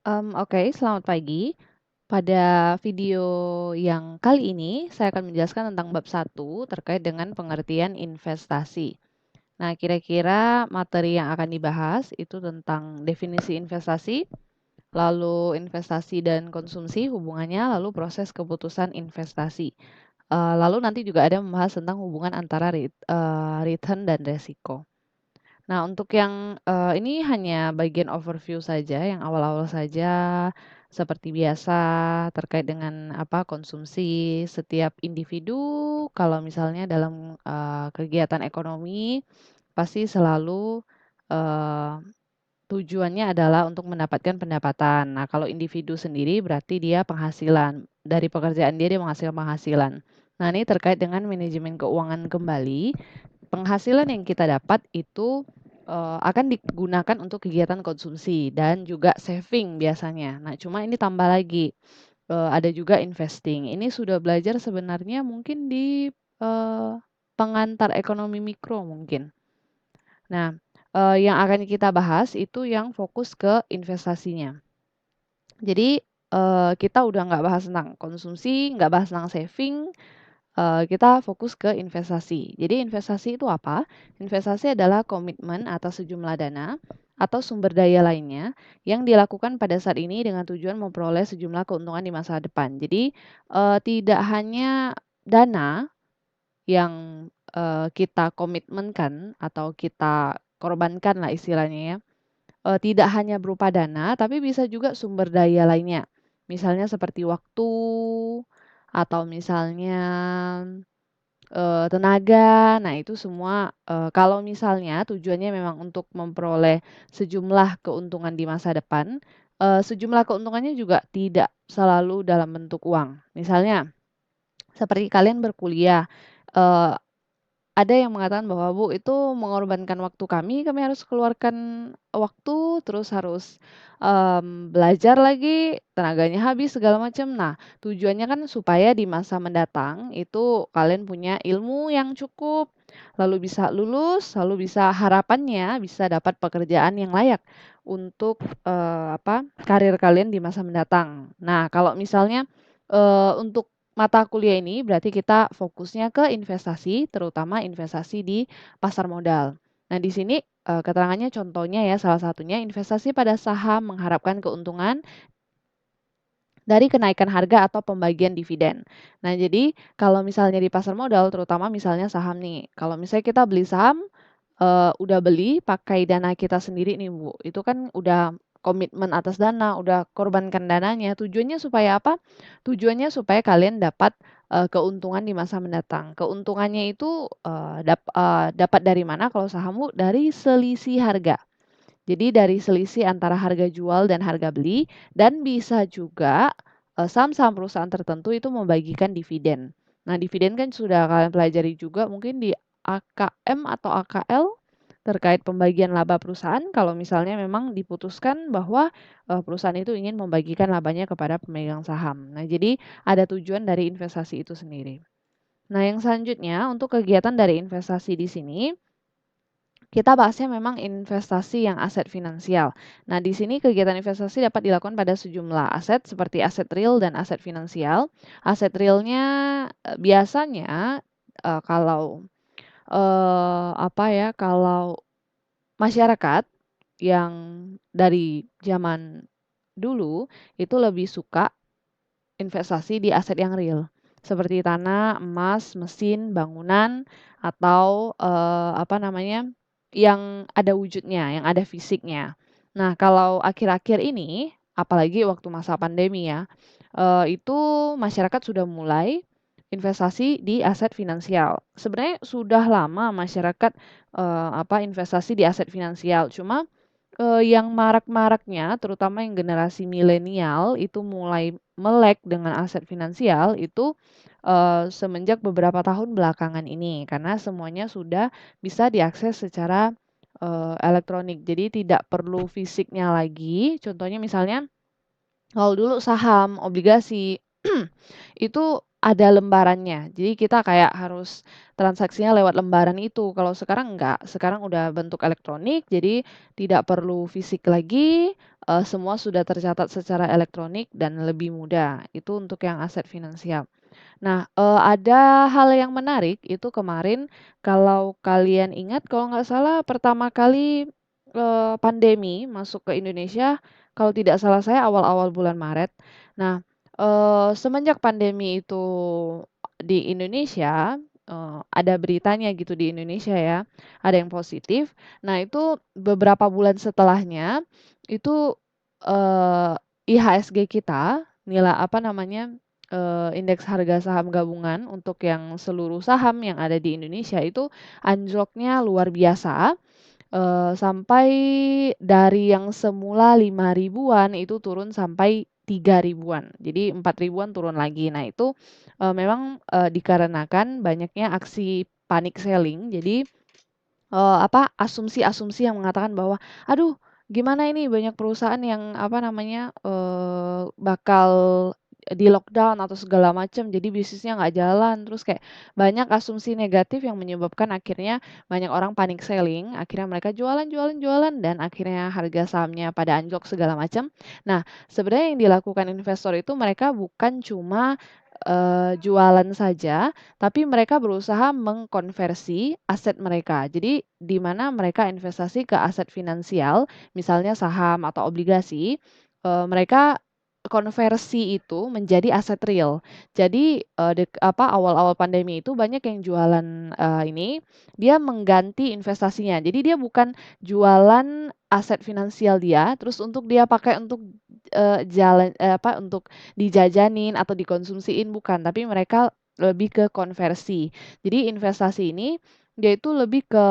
Oke, selamat pagi. Pada video yang kali ini, saya akan menjelaskan tentang bab 1 terkait dengan pengertian investasi. Nah, kira-kira materi yang akan dibahas itu tentang definisi investasi, lalu investasi dan konsumsi hubungannya, lalu proses keputusan investasi. Lalu nanti juga ada membahas tentang hubungan antara return dan resiko. Nah, untuk yang, ini hanya bagian overview saja, yang awal-awal saja, seperti biasa terkait dengan konsumsi setiap individu kalau misalnya dalam, kegiatan ekonomi pasti selalu, eee, tujuannya adalah untuk mendapatkan pendapatan. Nah, kalau individu sendiri berarti dia penghasilan, dari pekerjaan dia menghasilkan penghasilan. Nah, ini terkait dengan manajemen keuangan kembali. Penghasilan yang kita dapat itu, akan digunakan untuk kegiatan konsumsi dan juga saving biasanya. Nah, cuma ini tambah lagi, ada juga investing. Ini sudah belajar sebenarnya mungkin di, pengantar ekonomi mikro mungkin. Nah, yang akan kita bahas itu yang fokus ke investasinya. Jadi, kita udah nggak bahas tentang konsumsi, nggak bahas tentang saving, kita fokus ke investasi. Jadi investasi itu apa? Investasi adalah komitmen atas sejumlah dana atau sumber daya lainnya yang dilakukan pada saat ini dengan tujuan memperoleh sejumlah keuntungan di masa depan. Jadi, tidak hanya dana yang, kita komitmenkan atau kita korbankan lah istilahnya ya, tidak hanya berupa dana, tapi bisa juga sumber daya lainnya. Misalnya seperti waktu, atau misalnya tenaga. Nah, itu semua, kalau misalnya tujuannya memang untuk memperoleh sejumlah keuntungan di masa depan, sejumlah keuntungannya juga tidak selalu dalam bentuk uang. Misalnya seperti kalian berkuliah, eee ada yang mengatakan bahwa, "Bu, itu mengorbankan waktu kami harus keluarkan waktu, terus harus, belajar lagi, tenaganya habis, segala macam." Nah, tujuannya kan supaya di masa mendatang itu kalian punya ilmu yang cukup, lalu bisa lulus, lalu bisa harapannya bisa dapat pekerjaan yang layak untuk, karir kalian di masa mendatang. Nah, kalau misalnya, untuk mata kuliah ini berarti kita fokusnya ke investasi, terutama investasi di pasar modal. Nah, di sini, keterangannya contohnya ya, salah satunya investasi pada saham mengharapkan keuntungan dari kenaikan harga atau pembagian dividen. Nah, jadi kalau misalnya di pasar modal, terutama misalnya saham nih, kalau misalnya kita beli saham, udah beli pakai dana kita sendiri nih, Bu, itu kan udah komitmen atas dana, udah korbankan dananya, tujuannya supaya apa? Tujuannya supaya kalian dapat, keuntungan di masa mendatang. Keuntungannya itu, dapat dari mana kalau saham, Bu? Dari selisih harga. Jadi dari selisih antara harga jual dan harga beli, dan bisa juga, saham-saham perusahaan tertentu itu membagikan dividen. Nah, dividen kan sudah kalian pelajari juga mungkin di AKM atau AKL, terkait pembagian laba perusahaan kalau misalnya memang diputuskan bahwa, perusahaan itu ingin membagikan labanya kepada pemegang saham. Nah, jadi ada tujuan dari investasi itu sendiri. Nah, yang selanjutnya untuk kegiatan dari investasi di sini kita bahasnya memang investasi yang aset finansial. Nah, di sini kegiatan investasi dapat dilakukan pada sejumlah aset seperti aset real dan aset finansial. Aset realnya biasanya kalau kalau masyarakat yang dari zaman dulu itu lebih suka investasi di aset yang real, seperti tanah, emas, mesin, bangunan, atau, yang ada wujudnya, yang ada fisiknya. Nah, kalau akhir-akhir ini, apalagi waktu masa pandemi ya, itu masyarakat sudah mulai investasi di aset finansial. Sebenarnya sudah lama masyarakat, investasi di aset finansial, cuma yang marak-maraknya, terutama yang generasi milenial, itu mulai melek dengan aset finansial itu, semenjak beberapa tahun belakangan ini. Karena semuanya sudah bisa diakses secara, elektronik. Jadi tidak perlu fisiknya lagi. Contohnya misalnya kalau dulu saham, obligasi, itu ada lembarannya. Jadi kita kayak harus transaksinya lewat lembaran itu. Kalau sekarang enggak, sekarang udah bentuk elektronik, jadi tidak perlu fisik lagi, semua sudah tercatat secara elektronik dan lebih mudah. Itu untuk yang aset finansial. Nah, ada hal yang menarik itu kemarin kalau kalian ingat kalau nggak salah pertama kali, pandemi masuk ke Indonesia, kalau tidak salah saya awal-awal bulan Maret. Nah, semenjak pandemi itu di Indonesia, ada beritanya gitu di Indonesia ya, ada yang positif. Nah itu beberapa bulan setelahnya, itu, IHSG kita, nilai apa namanya, indeks harga saham gabungan untuk yang seluruh saham yang ada di Indonesia itu anjloknya luar biasa, sampai dari yang semula 5 ribuan itu turun sampai 3 ribuan. Jadi 4 ribuan turun lagi. Nah itu, memang, dikarenakan banyaknya aksi panic selling. Jadi, asumsi-asumsi yang mengatakan bahwa, "Aduh, gimana ini banyak perusahaan yang, apa namanya, bakal di-lockdown atau segala macam, jadi bisnisnya nggak jalan." Terus kayak banyak asumsi negatif yang menyebabkan akhirnya banyak orang panic selling, akhirnya mereka jualan jualan jualan, dan akhirnya harga sahamnya pada anjlok segala macam. Nah, sebenarnya yang dilakukan investor itu mereka bukan cuma, jualan saja, tapi mereka berusaha mengkonversi aset mereka. Jadi di mana mereka investasi ke aset finansial, misalnya saham atau obligasi, mereka konversi itu menjadi aset real. Jadi, awal-awal pandemi itu banyak yang jualan, ini, dia mengganti investasinya. Jadi dia bukan jualan aset finansial dia, terus untuk dia pakai untuk, untuk dijajanin atau dikonsumsiin, bukan, tapi mereka lebih ke konversi. Jadi investasi ini, dia itu lebih ke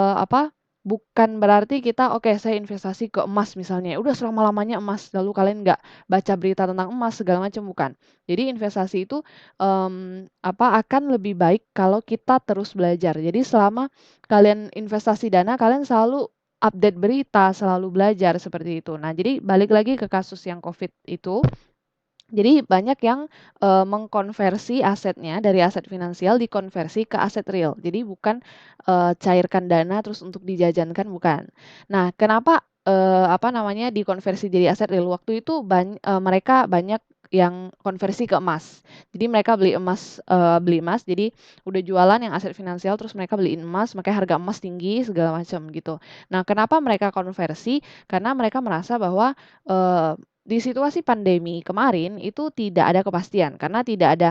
bukan berarti kita, "Oke, saya investasi ke emas," misalnya, udah selama-lamanya emas, lalu kalian nggak baca berita tentang emas segala macam, bukan. Jadi investasi itu, akan lebih baik kalau kita terus belajar. Jadi selama kalian investasi dana, kalian selalu update berita, selalu belajar, seperti itu. Nah, jadi balik lagi ke kasus yang Covid itu, jadi banyak yang, mengkonversi asetnya dari aset finansial dikonversi ke aset real. Jadi bukan, cairkan dana terus untuk dijajankan, bukan. Nah, kenapa, dikonversi jadi aset real, waktu itu mereka banyak yang konversi ke emas. Jadi mereka beli emas, jadi udah jualan yang aset finansial terus mereka beliin emas, makanya harga emas tinggi segala macam gitu. Nah, kenapa mereka konversi? Karena mereka merasa bahwa, di situasi pandemi kemarin itu tidak ada kepastian karena tidak ada,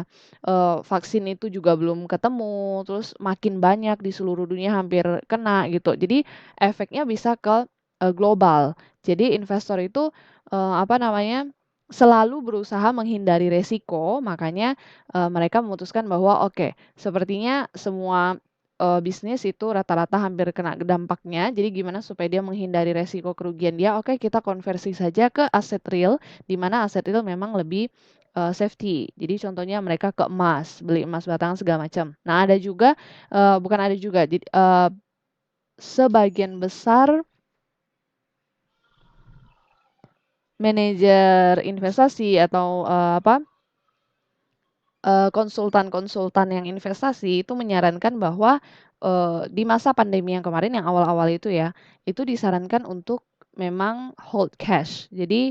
vaksin itu juga belum ketemu, terus makin banyak di seluruh dunia hampir kena gitu. Jadi efeknya bisa ke, global. Jadi investor itu, selalu berusaha menghindari resiko, makanya, mereka memutuskan bahwa, oke, sepertinya semua, bisnis itu rata-rata hampir kena dampaknya, jadi gimana supaya dia menghindari resiko kerugian dia, oke kita konversi saja ke aset real, di mana aset real memang lebih, safety. Jadi contohnya mereka ke emas, beli emas batangan segala macam. Nah ada juga, bukan ada juga, sebagian besar manajer investasi atau, konsultan-konsultan yang investasi itu menyarankan bahwa, di masa pandemi yang kemarin yang awal-awal itu ya, itu disarankan untuk memang hold cash. Jadi,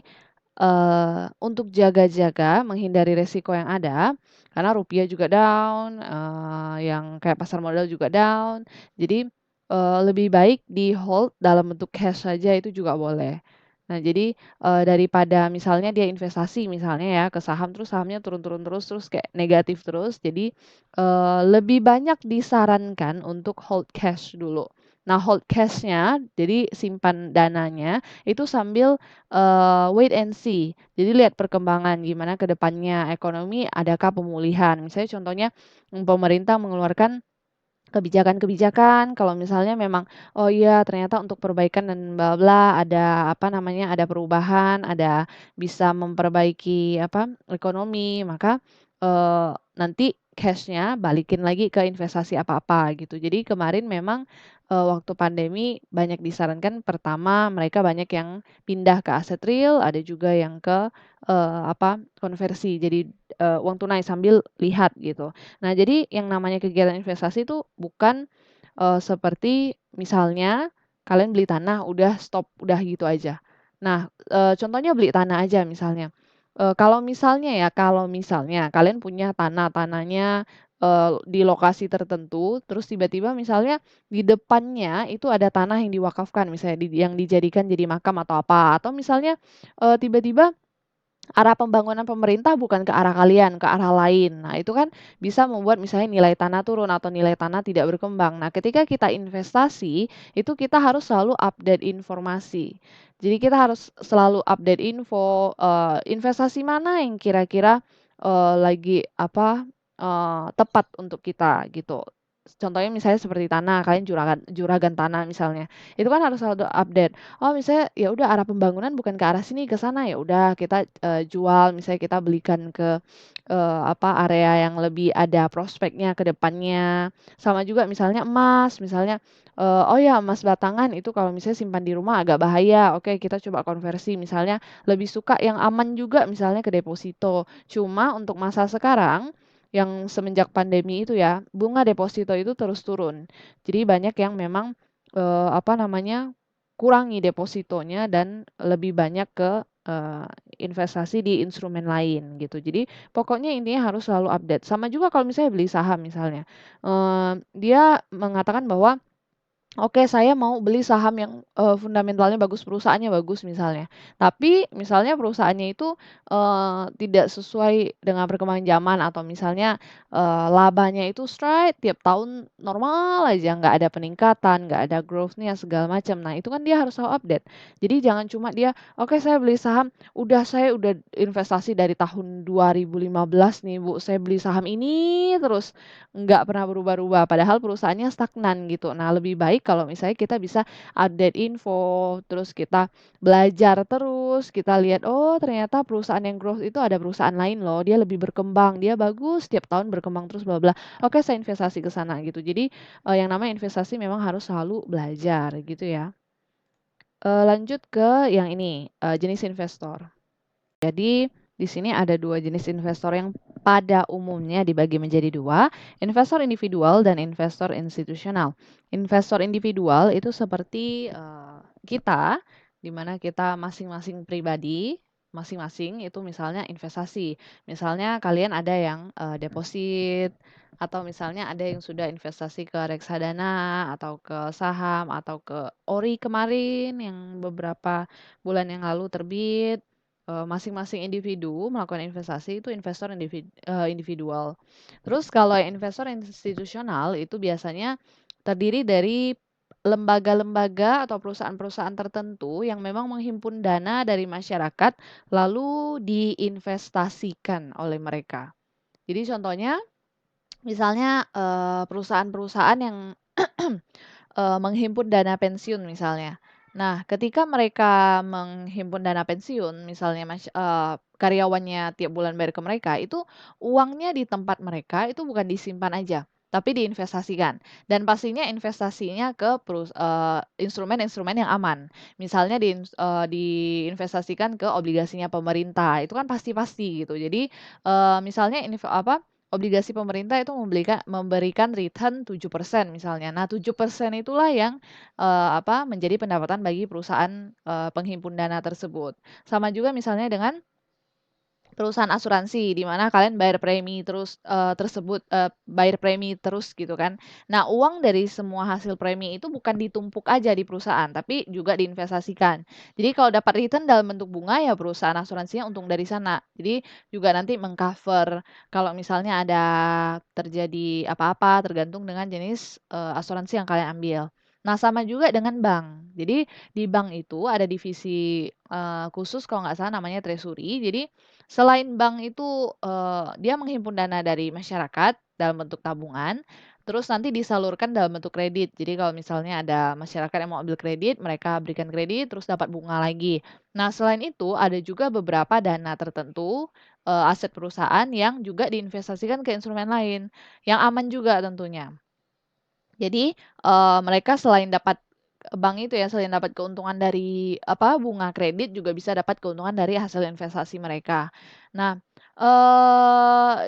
untuk jaga-jaga menghindari resiko yang ada, karena rupiah juga down, yang kayak pasar modal juga down. Jadi, lebih baik di-hold dalam bentuk cash saja itu juga boleh. Nah jadi, daripada misalnya dia investasi misalnya ya ke saham, terus sahamnya turun-turun terus, terus kayak negatif terus, jadi, lebih banyak disarankan untuk hold cash dulu. Nah hold cash-nya, jadi simpan dananya, itu sambil, wait and see. Jadi lihat perkembangan gimana ke depannya ekonomi, adakah pemulihan. Misalnya contohnya, pemerintah mengeluarkan kebijakan-kebijakan, kalau misalnya memang, oh iya ternyata untuk perbaikan dan bla bla ada ada perubahan, ada bisa memperbaiki ekonomi, maka, nanti cash-nya balikin lagi ke investasi apa-apa gitu. Jadi kemarin memang, waktu pandemi banyak disarankan pertama mereka banyak yang pindah ke aset real, ada juga yang ke, konversi jadi, uang tunai sambil lihat gitu. Nah, jadi yang namanya kegiatan investasi itu bukan, seperti misalnya kalian beli tanah udah stop, udah gitu aja. Nah, contohnya beli tanah aja misalnya, kalau misalnya kalian punya tanahnya, di lokasi tertentu, terus tiba-tiba misalnya di depannya itu ada tanah yang diwakafkan, misalnya yang dijadikan jadi makam atau apa, atau misalnya, tiba-tiba arah pembangunan pemerintah bukan ke arah kalian, ke arah lain. Nah, itu kan bisa membuat misalnya nilai tanah turun atau nilai tanah tidak berkembang. Nah, ketika kita investasi, itu kita harus selalu update informasi. Jadi kita harus selalu update info, investasi mana yang kira-kira, lagi apa, tepat untuk kita gitu. Contohnya misalnya seperti tanah, kalian juragan juragan tanah misalnya, itu kan harus selalu update. Oh, misalnya ya udah arah pembangunan bukan ke arah sini, ke sana, ya udah kita, jual, misalnya kita belikan ke, area yang lebih ada prospeknya ke depannya. Sama juga misalnya emas, misalnya, oh ya emas batangan itu kalau misalnya simpan di rumah agak bahaya, oke kita coba konversi misalnya lebih suka yang aman juga misalnya ke deposito. Cuma untuk masa sekarang, yang semenjak pandemi itu ya, bunga deposito itu terus turun. Jadi banyak yang memang, kurangi depositonya dan lebih banyak ke, investasi di instrumen lain gitu. Jadi pokoknya intinya harus selalu update. Sama juga kalau misalnya beli saham misalnya, dia mengatakan bahwa oke, saya mau beli saham yang, fundamentalnya bagus, perusahaannya bagus misalnya. Tapi misalnya perusahaannya itu, tidak sesuai dengan perkembangan zaman atau misalnya, labanya itu straight tiap tahun normal aja, nggak ada peningkatan, nggak ada growth-nya segala macam. Nah, itu kan dia harus selalu update. Jadi jangan cuma dia, "Oke, saya beli saham, saya udah investasi dari tahun 2015 nih, Bu, saya beli saham ini terus." Nggak pernah berubah-ubah, padahal perusahaannya stagnan gitu. Nah, lebih baik kalau misalnya kita bisa update info, terus kita belajar terus, kita lihat, oh ternyata perusahaan yang growth itu ada perusahaan lain loh, dia lebih berkembang, dia bagus, tiap tahun berkembang terus bla bla. Oke, saya investasi ke sana gitu. Jadi, yang namanya investasi memang harus selalu belajar gitu ya. Lanjut ke yang ini, jenis investor. Jadi, di sini ada 2 jenis investor yang pada umumnya dibagi menjadi 2, investor individual dan investor institusional. Investor individual itu seperti, kita, di mana kita masing-masing pribadi, masing-masing itu misalnya investasi. Misalnya kalian ada yang, deposit, atau misalnya ada yang sudah investasi ke reksadana, atau ke saham, atau ke ORI kemarin yang beberapa bulan yang lalu terbit. Masing-masing individu melakukan investasi itu individual. Terus kalau yang investor institusional itu biasanya terdiri dari lembaga-lembaga atau perusahaan-perusahaan tertentu yang memang menghimpun dana dari masyarakat lalu diinvestasikan oleh mereka. Jadi contohnya misalnya, perusahaan-perusahaan yang menghimpun dana pensiun misalnya. Nah, ketika mereka menghimpun dana pensiun, misalnya karyawannya tiap bulan bayar ke mereka, itu uangnya di tempat mereka itu bukan disimpan aja, tapi diinvestasikan. Dan pastinya investasinya ke instrumen-instrumen yang aman. Misalnya diinvestasikan ke obligasinya pemerintah, itu kan pasti-pasti gitu. Jadi, misalnya obligasi pemerintah itu memberikan return 7% misalnya. Nah, 7% itulah yang, menjadi pendapatan bagi perusahaan, penghimpun dana tersebut. Sama juga misalnya dengan perusahaan asuransi, di mana kalian bayar premi terus, bayar premi terus gitu kan. Nah, uang dari semua hasil premi itu bukan ditumpuk aja di perusahaan, tapi juga diinvestasikan. Jadi kalau dapat return dalam bentuk bunga, ya perusahaan asuransinya untung dari sana. Jadi juga nanti mengcover kalau misalnya ada terjadi apa-apa, tergantung dengan jenis, asuransi yang kalian ambil. Nah, sama juga dengan bank. Jadi di bank itu ada divisi, khusus kalau nggak salah namanya treasury. Jadi selain bank itu, dia menghimpun dana dari masyarakat dalam bentuk tabungan, terus nanti disalurkan dalam bentuk kredit. Jadi kalau misalnya ada masyarakat yang mau ambil kredit, mereka berikan kredit, terus dapat bunga lagi. Nah, selain itu ada juga beberapa dana tertentu, aset perusahaan yang juga diinvestasikan ke instrumen lain, yang aman juga tentunya. Jadi, mereka bank itu ya, selain dapat keuntungan dari, bunga kredit, juga bisa dapat keuntungan dari hasil investasi mereka. Nah,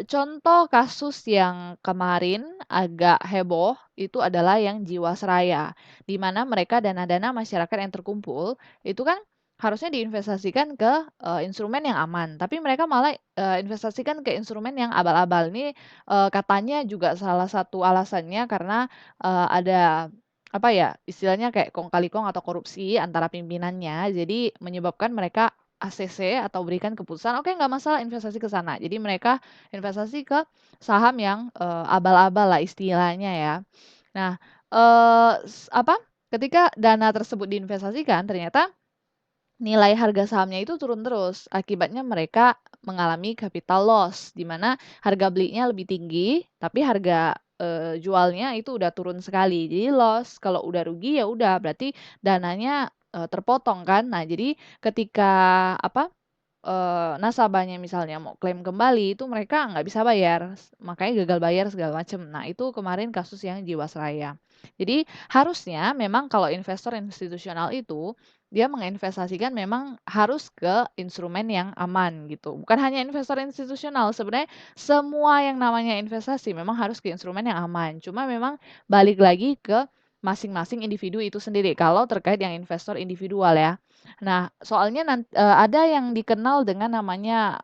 contoh kasus yang kemarin agak heboh, itu adalah yang Jiwasraya, di mana mereka dana-dana masyarakat yang terkumpul, itu kan harusnya diinvestasikan ke, instrumen yang aman, tapi mereka malah, investasikan ke instrumen yang abal-abal. Ini, katanya juga salah satu alasannya karena, ada, apa ya, istilahnya kayak kong kali kong atau korupsi antara pimpinannya, jadi menyebabkan mereka ACC atau berikan keputusan, "Oke, nggak masalah investasi ke sana." Jadi mereka investasi ke saham yang, abal-abal lah istilahnya ya. Nah, apa, ketika dana tersebut diinvestasikan ternyata nilai harga sahamnya itu turun terus, akibatnya mereka mengalami capital loss, di mana harga belinya lebih tinggi, tapi harga, jualnya itu udah turun sekali. Jadi loss, kalau udah rugi ya udah berarti dananya, terpotong kan. Nah jadi ketika apa, nasabahnya misalnya mau klaim kembali, itu mereka nggak bisa bayar, makanya gagal bayar segala macam. Nah, itu kemarin kasus yang Jiwasraya. Jadi, harusnya memang kalau investor institusional itu, dia menginvestasikan memang harus ke instrumen yang aman gitu. Bukan hanya investor institusional, sebenarnya semua yang namanya investasi memang harus ke instrumen yang aman. Cuma memang balik lagi ke masing-masing individu itu sendiri, kalau terkait yang investor individual ya. Nah, soalnya ada yang dikenal dengan namanya,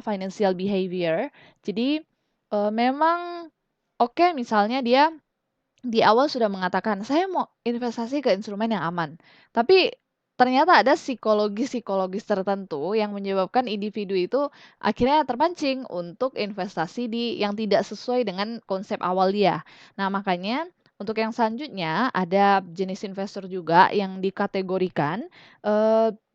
financial behavior. Jadi, memang oke misalnya dia di awal sudah mengatakan, "Saya mau investasi ke instrumen yang aman." Tapi ternyata ada psikologis-psikologis tertentu yang menyebabkan individu itu akhirnya terpancing untuk investasi di yang tidak sesuai dengan konsep awal dia. Nah, makanya untuk yang selanjutnya ada jenis investor juga yang dikategorikan,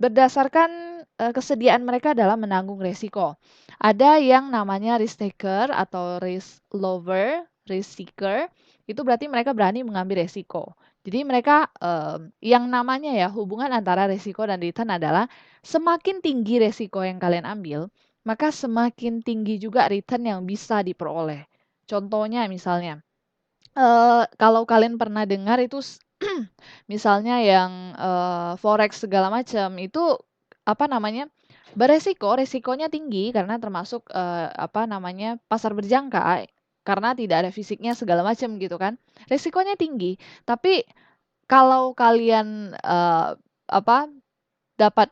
berdasarkan, kesediaan mereka dalam menanggung resiko. Ada yang namanya risk taker atau risk lover, risk seeker. Itu berarti mereka berani mengambil resiko. Jadi mereka, yang namanya ya hubungan antara resiko dan return adalah semakin tinggi resiko yang kalian ambil, maka semakin tinggi juga return yang bisa diperoleh. Contohnya misalnya, kalau kalian pernah dengar itu misalnya yang, forex segala macam itu, apa namanya, resikonya tinggi karena termasuk, apa namanya, pasar berjangka, karena tidak ada fisiknya segala macam gitu kan. Resikonya tinggi, tapi kalau kalian, apa, dapat,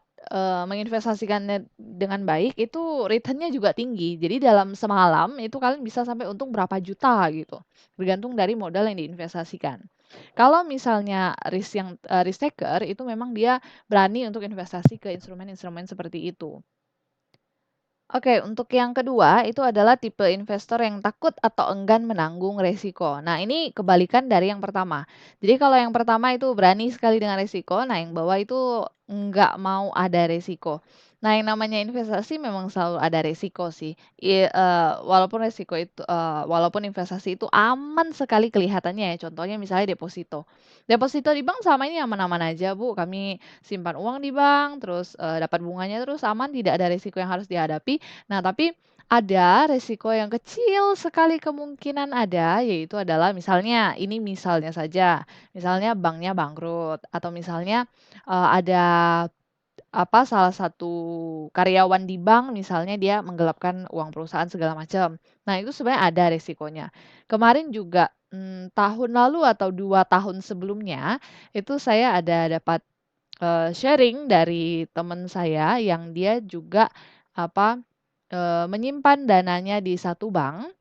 menginvestasikannya dengan baik, itu return-nya juga tinggi. Jadi dalam semalam itu kalian bisa sampai untung berapa juta gitu, bergantung dari modal yang diinvestasikan. Kalau misalnya risk taker itu memang dia berani untuk investasi ke instrumen-instrumen seperti itu. Oke, untuk yang kedua itu adalah tipe investor yang takut atau enggan menanggung resiko. Nah, ini kebalikan dari yang pertama. Jadi kalau yang pertama itu berani sekali dengan resiko, nah yang bawah itu nggak mau ada resiko. Nah, yang namanya investasi memang selalu ada resiko sih. Walaupun investasi itu aman sekali kelihatannya ya. Contohnya misalnya deposito. Deposito di bank sama ini aman-aman aja, Bu. Kami simpan uang di bank, terus dapat bunganya terus aman, tidak ada resiko yang harus dihadapi. Nah, tapi ada resiko yang kecil sekali kemungkinan ada, yaitu adalah misalnya, ini misalnya saja, misalnya banknya bangkrut atau misalnya, ada salah satu karyawan di bank misalnya dia menggelapkan uang perusahaan segala macam. Nah, itu sebenarnya ada resikonya. Kemarin juga, tahun lalu atau 2 tahun sebelumnya, itu saya ada dapat, sharing dari teman saya yang dia juga, apa menyimpan dananya di satu bank,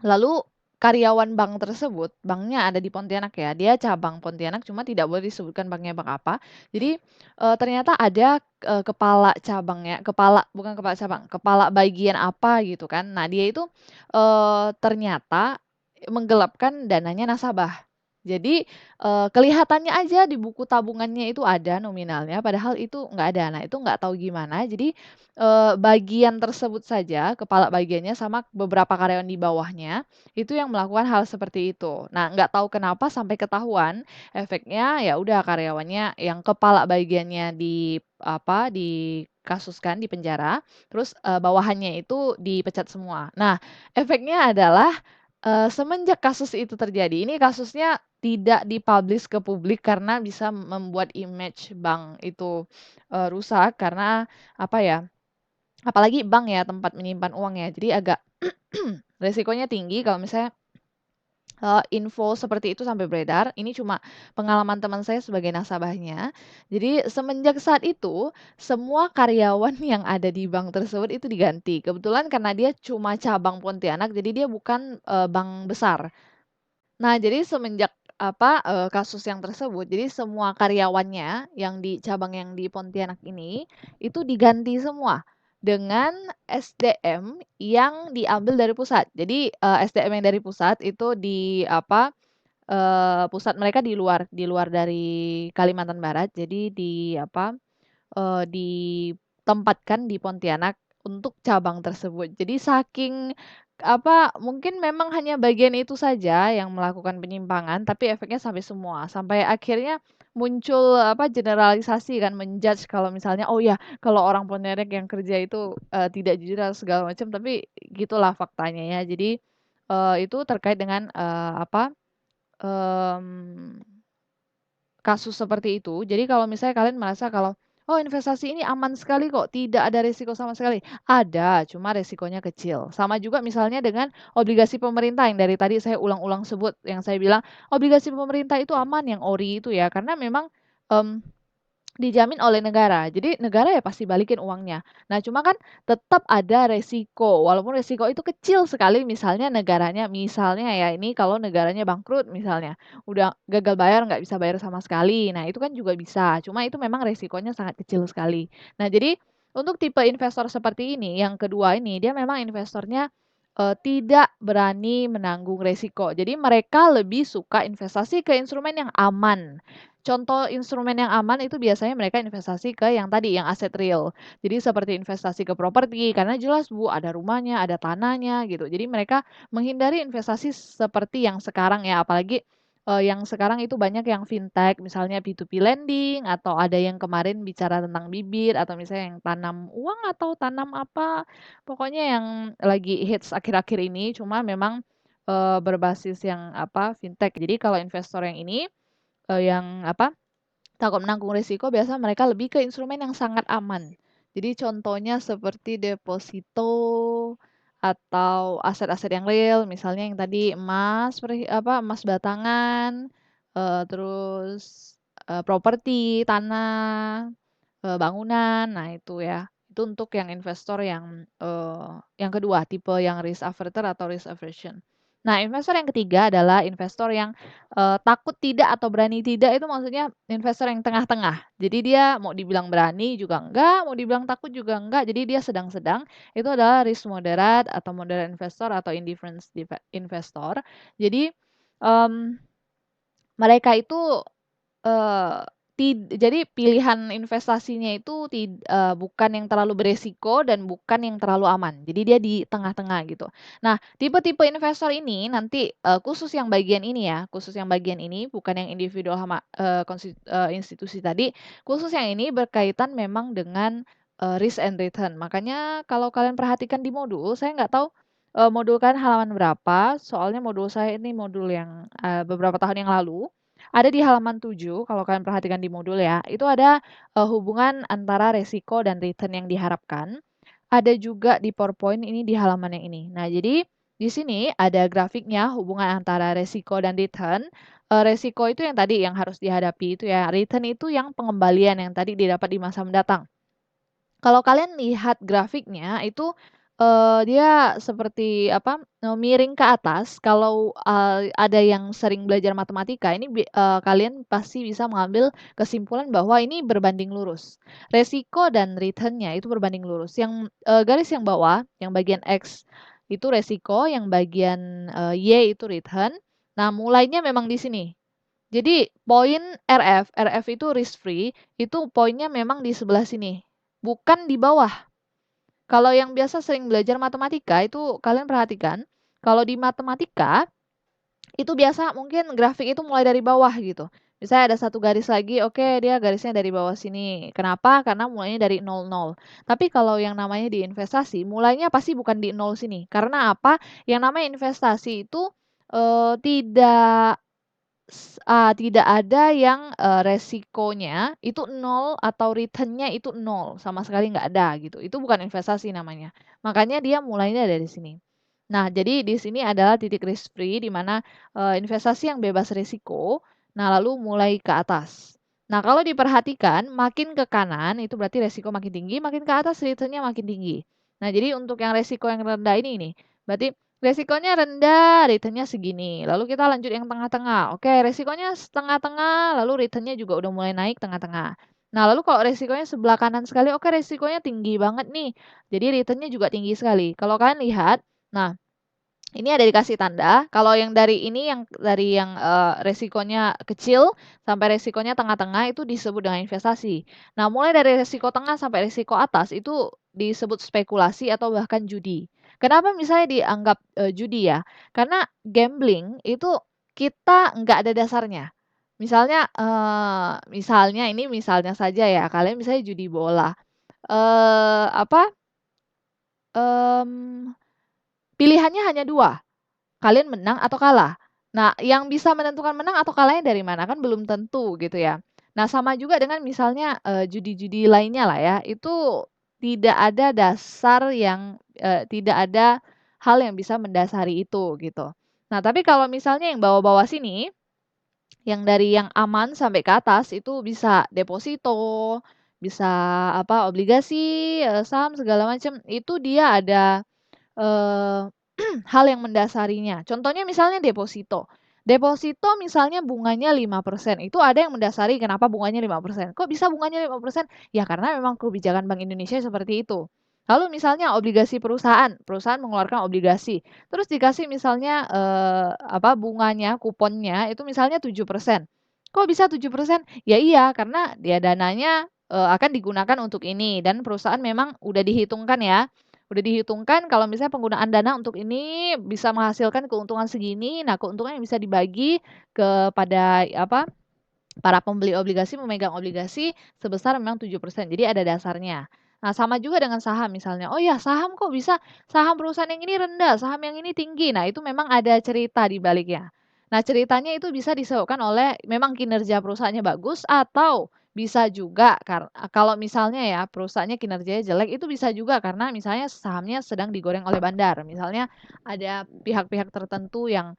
lalu karyawan bank tersebut, banknya ada di Pontianak ya, dia cabang Pontianak cuma tidak boleh disebutkan banknya bank apa. Jadi, ternyata ada, bukan kepala cabang, kepala bagian apa gitu kan. Nah dia itu, ternyata menggelapkan dananya nasabah. Jadi, kelihatannya aja di buku tabungannya itu ada nominalnya, padahal itu nggak ada. Nah itu nggak tahu gimana, jadi bagian tersebut saja, kepala bagiannya sama beberapa karyawan di bawahnya, itu yang melakukan hal seperti itu. Nah, nggak tahu kenapa sampai ketahuan, efeknya ya udah karyawannya yang kepala bagiannya dikasuskan, dipenjara, terus, bawahannya itu dipecat semua. Nah, efeknya adalah, semenjak kasus itu terjadi, ini kasusnya tidak di-publish ke publik karena bisa membuat image bank itu, rusak karena apa ya, apalagi bank ya, tempat menyimpan uang ya, jadi agak resikonya tinggi kalau misalnya info seperti itu sampai beredar, ini cuma pengalaman teman saya sebagai nasabahnya. Jadi semenjak saat itu, semua karyawan yang ada di bank tersebut itu diganti. Kebetulan karena dia cuma cabang Pontianak, jadi dia bukan, bank besar. Nah, jadi semenjak kasus yang tersebut, jadi semua karyawannya yang di cabang yang di Pontianak ini, itu diganti semua dengan SDM yang diambil dari pusat. Jadi, SDM yang dari pusat itu pusat mereka di luar dari Kalimantan Barat. Jadi ditempatkan di Pontianak untuk cabang tersebut. Jadi saking mungkin memang hanya bagian itu saja yang melakukan penyimpangan, tapi efeknya sampai semua. Sampai akhirnya muncul generalisasi kan, kalau misalnya, "Oh ya, kalau orang Pontianak yang kerja itu, tidak jujur atau segala macam," tapi gitulah faktanya ya. Jadi, itu terkait dengan, mmm kasus seperti itu. Jadi kalau misalnya kalian merasa kalau, "Oh, investasi ini aman sekali kok, tidak ada risiko sama sekali." Ada, cuma resikonya kecil. Sama juga misalnya dengan obligasi pemerintah yang dari tadi saya ulang-ulang sebut, yang saya bilang obligasi pemerintah itu aman yang ori itu ya, karena memang, mmm dijamin oleh negara. Jadi negara ya pasti balikin uangnya. Nah, cuma kan tetap ada resiko, walaupun resiko itu kecil sekali misalnya misalnya ya ini kalau negaranya bangkrut misalnya, udah gagal bayar, nggak bisa bayar sama sekali. Nah, itu kan juga bisa, cuma itu memang resikonya sangat kecil sekali. Nah, jadi untuk tipe investor seperti ini, yang kedua ini, dia memang investornya, tidak berani menanggung resiko. Jadi mereka lebih suka investasi ke instrumen yang aman. Contoh instrumen yang aman itu biasanya mereka investasi ke yang tadi, yang aset real. Jadi seperti investasi ke properti, karena jelas Bu, ada rumahnya, ada tanahnya gitu. Jadi mereka menghindari investasi seperti yang sekarang ya, apalagi, yang sekarang itu banyak yang fintech, misalnya P2P lending, atau ada yang kemarin bicara tentang bibit, atau misalnya yang tanam uang atau tanam apa, pokoknya yang lagi hits akhir-akhir ini, cuma memang, berbasis yang fintech. Jadi kalau investor yang ini yang takut menanggung risiko biasa mereka lebih ke instrumen yang sangat aman. Jadi contohnya seperti deposito atau aset-aset yang real, misalnya yang tadi emas batangan, terus, properti, tanah, bangunan. Nah itu ya, itu untuk yang investor yang kedua, tipe yang risk averter atau risk aversion. Nah, investor yang ketiga adalah investor yang takut tidak atau berani tidak itu maksudnya investor yang tengah-tengah. Jadi dia mau dibilang berani juga enggak, mau dibilang takut juga enggak, jadi dia sedang-sedang. Itu adalah risk moderate atau moderate investor atau indifference investor. Jadi, mmm, mereka itu Eee, jadi pilihan investasinya itu bukan yang terlalu beresiko dan bukan yang terlalu aman. Jadi dia di tengah-tengah gitu. Nah, tipe-tipe investor ini nanti, khusus yang bagian ini ya, khusus yang bagian ini bukan yang individual sama, institusi tadi, khusus yang ini berkaitan memang dengan, risk and return. Makanya kalau kalian perhatikan di modul, saya nggak tahu, modul kalian halaman berapa, soalnya modul saya ini modul yang, beberapa tahun yang lalu. Ada di halaman 7 kalau kalian perhatikan di modul ya, itu ada, hubungan antara resiko dan return yang diharapkan. Ada juga di PowerPoint ini di halaman yang ini. Nah, jadi di sini ada grafiknya hubungan antara resiko dan return. Resiko itu yang tadi yang harus dihadapi itu ya, return itu yang pengembalian yang tadi didapat di masa mendatang. Kalau kalian lihat grafiknya itu, dia seperti miring ke atas. Kalau, ada yang sering belajar matematika ini kalian pasti bisa mengambil kesimpulan bahwa ini berbanding lurus. Resiko dan return-nya itu berbanding lurus. Yang, garis yang bawah, yang bagian X itu resiko, yang bagian, Y itu return. Nah, mulainya memang di sini. Jadi poin RF itu risk free, itu poinnya memang di sebelah sini, bukan di bawah. Kalau yang biasa sering belajar matematika itu kalian perhatikan, kalau di matematika itu biasa mungkin grafik itu mulai dari bawah gitu. Misalnya ada satu garis lagi, oke dia garisnya dari bawah sini. Kenapa? Karena mulainya dari 00. Tapi kalau yang namanya di investasi, mulainya pasti bukan di 0 sini. Karena apa? Yang namanya investasi itu tidak tidak ada yang, resikonya itu nol atau return-nya itu nol, sama sekali nggak ada gitu, itu bukan investasi namanya. Makanya dia mulainya dari sini. Nah, jadi di sini adalah titik risk free di mana, investasi yang bebas risiko, nah lalu mulai ke atas. Nah, kalau diperhatikan makin ke kanan itu berarti resiko makin tinggi, makin ke atas return-nya makin tinggi. Nah, jadi untuk yang resiko yang rendah ini nih, berarti resikonya rendah, return-nya segini. Lalu kita lanjut yang tengah-tengah. Oke, resikonya setengah-tengah, lalu return-nya juga udah mulai naik tengah-tengah. Nah, lalu kalau resikonya sebelah kanan sekali, oke resikonya tinggi banget nih. Jadi return-nya juga tinggi sekali. Kalau kalian lihat, nah ini ada dikasih tanda, kalau yang dari ini yang resikonya kecil sampai resikonya tengah-tengah itu disebut dengan investasi. Nah, mulai dari resiko tengah sampai resiko atas itu disebut spekulasi atau bahkan judi. Kenapa misalnya dianggap, judi ya? Karena gambling itu kita nggak ada dasarnya. Misalnya, misalnya ini misalnya saja ya, kalian misalnya judi bola, apa, mmm, pilihannya hanya 2. Kalian menang atau kalah. Nah, yang bisa menentukan menang atau kalahnya dari mana? Kan belum tentu gitu ya. Nah, sama juga dengan misalnya, judi-judi lainnya lah ya, itu tidak ada dasar yang tidak ada hal yang bisa mendasari itu gitu. Nah, tapi kalau misalnya yang bawah-bawah sini, yang dari yang aman sampai ke atas itu bisa deposito, bisa apa, obligasi, saham segala macam, itu dia ada, eee hal yang mendasarinya. Contohnya misalnya deposito. Deposito misalnya bunganya 5%, itu ada yang mendasari kenapa bunganya 5%. Kok bisa bunganya 5%? Ya karena memang kebijakan Bank Indonesia seperti itu. Lalu misalnya obligasi perusahaan, perusahaan mengeluarkan obligasi, terus dikasih misalnya apa bunganya, kuponnya itu misalnya 7%. Kok bisa 7%? Ya iya, karena dia dananya akan digunakan untuk ini dan perusahaan memang udah dihitungkan ya. Udah dihitungkan kalau misalnya penggunaan dana untuk ini bisa menghasilkan keuntungan segini, nah keuntungan yang bisa dibagi kepada apa, para pembeli obligasi memegang obligasi sebesar memang 7%. Jadi ada dasarnya. Nah, sama juga dengan saham misalnya. Oh ya, saham kok bisa saham perusahaan yang ini rendah, saham yang ini tinggi. Nah, itu memang ada cerita di baliknya. Nah, ceritanya itu bisa disebabkan oleh memang kinerja perusahaannya bagus atau bisa juga kalau misalnya ya perusahaannya kinerjanya jelek itu bisa juga karena misalnya sahamnya sedang digoreng oleh bandar. Misalnya ada pihak-pihak tertentu yang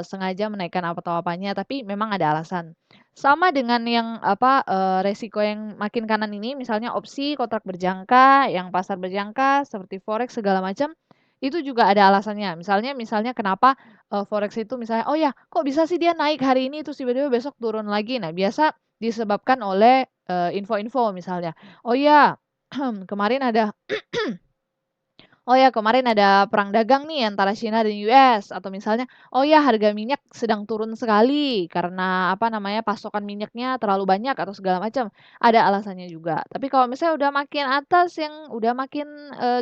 sengaja menaikkan apa atau apanya tapi memang ada alasan. Sama dengan yang apa, resiko yang makin kanan ini misalnya opsi, kontrak berjangka, yang pasar berjangka seperti forex segala macam, itu juga ada alasannya. Misalnya misalnya kenapa, forex itu misalnya, "Oh ya, kok bisa sih dia naik hari ini terus tiba-tiba besok turun lagi?" Nah, biasa disebabkan oleh, info-info misalnya, "Oh ya, kemarin ada Oh ya, kemarin ada perang dagang nih antara China dan US atau misalnya, oh ya harga minyak sedang turun sekali karena apa namanya pasokan minyaknya terlalu banyak atau segala macam. Ada alasannya juga. Tapi kalau misalnya udah makin atas yang udah makin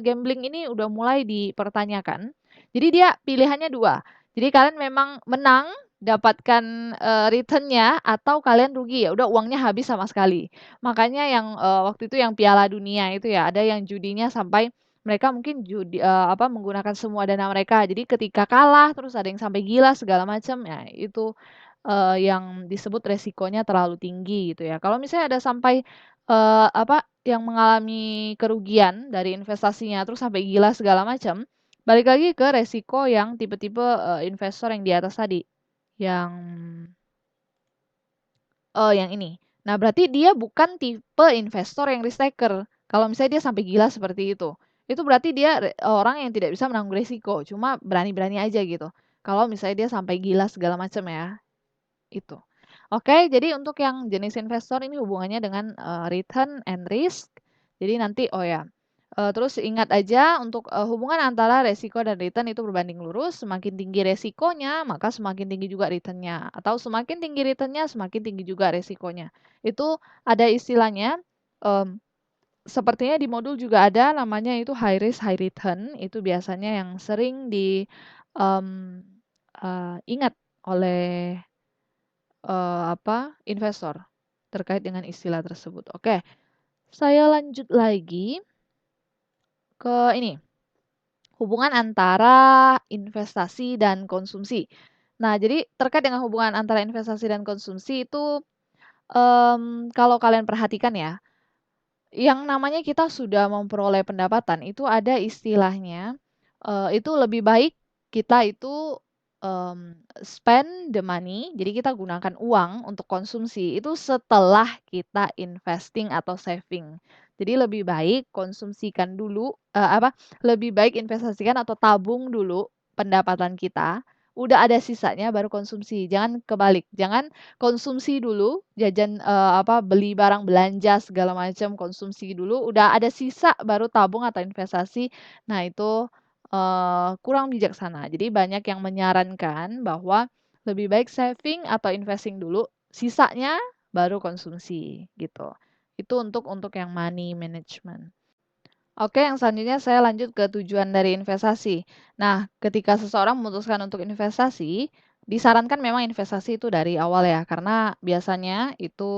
gambling ini udah mulai dipertanyakan. Jadi dia pilihannya dua. Jadi kalian memang menang dapatkan return-nya atau kalian rugi ya udah uangnya habis sama sekali. Makanya yang waktu itu yang Piala Dunia itu ya ada yang judinya sampai mereka mungkin apa, menggunakan semua dana mereka. Jadi ketika kalah, terus ada yang sampai gila segala macam, ya itu, yang disebut resikonya terlalu tinggi gitu ya. Kalau misalnya ada sampai, apa, yang mengalami kerugian dari investasinya, terus sampai gila segala macam, balik lagi ke resiko yang tipe-tipe, investor yang di atas tadi, yang yang ini. Nah, berarti dia bukan tipe investor yang risk taker. Kalau misalnya dia sampai gila seperti itu. Itu berarti dia orang yang tidak bisa menanggung risiko, cuma berani-berani aja gitu. Kalau misalnya dia sampai gila segala macam ya, itu. Oke, jadi untuk yang jenis investor ini hubungannya dengan, return and risk. Jadi nanti oh ya, terus ingat aja untuk, hubungan antara resiko dan return itu berbanding lurus, semakin tinggi resikonya, maka semakin tinggi juga return-nya, atau semakin tinggi return-nya, semakin tinggi juga resikonya. Itu ada istilahnya, mmm, sepertinya di modul juga ada namanya itu high risk, high return, itu biasanya yang sering mmm, ingat oleh apa, investor terkait dengan istilah tersebut. Oke, saya lanjut lagi ke ini, hubungan antara investasi dan konsumsi. Nah, jadi terkait dengan hubungan antara investasi dan konsumsi itu, kalau kalian perhatikan ya, yang namanya kita sudah memperoleh pendapatan itu ada istilahnya, Itu lebih baik kita itu, spend the money, jadi kita gunakan uang untuk konsumsi itu setelah kita investing atau saving. Jadi lebih baik konsumsikan dulu, lebih baik investasikan atau tabung dulu pendapatan kita, udah ada sisanya baru konsumsi, jangan kebalik. Jangan konsumsi dulu, jajan, beli barang belanja segala macam, konsumsi dulu, udah ada sisa baru tabung atau investasi. Nah itu kurang bijaksana. Jadi banyak yang menyarankan bahwa lebih baik saving atau investing dulu, sisanya baru konsumsi, gitu. Itu untuk yang money management. Oke, yang selanjutnya saya lanjut ke tujuan dari investasi. Nah, ketika seseorang memutuskan untuk investasi, disarankan memang investasi itu dari awal ya, karena biasanya itu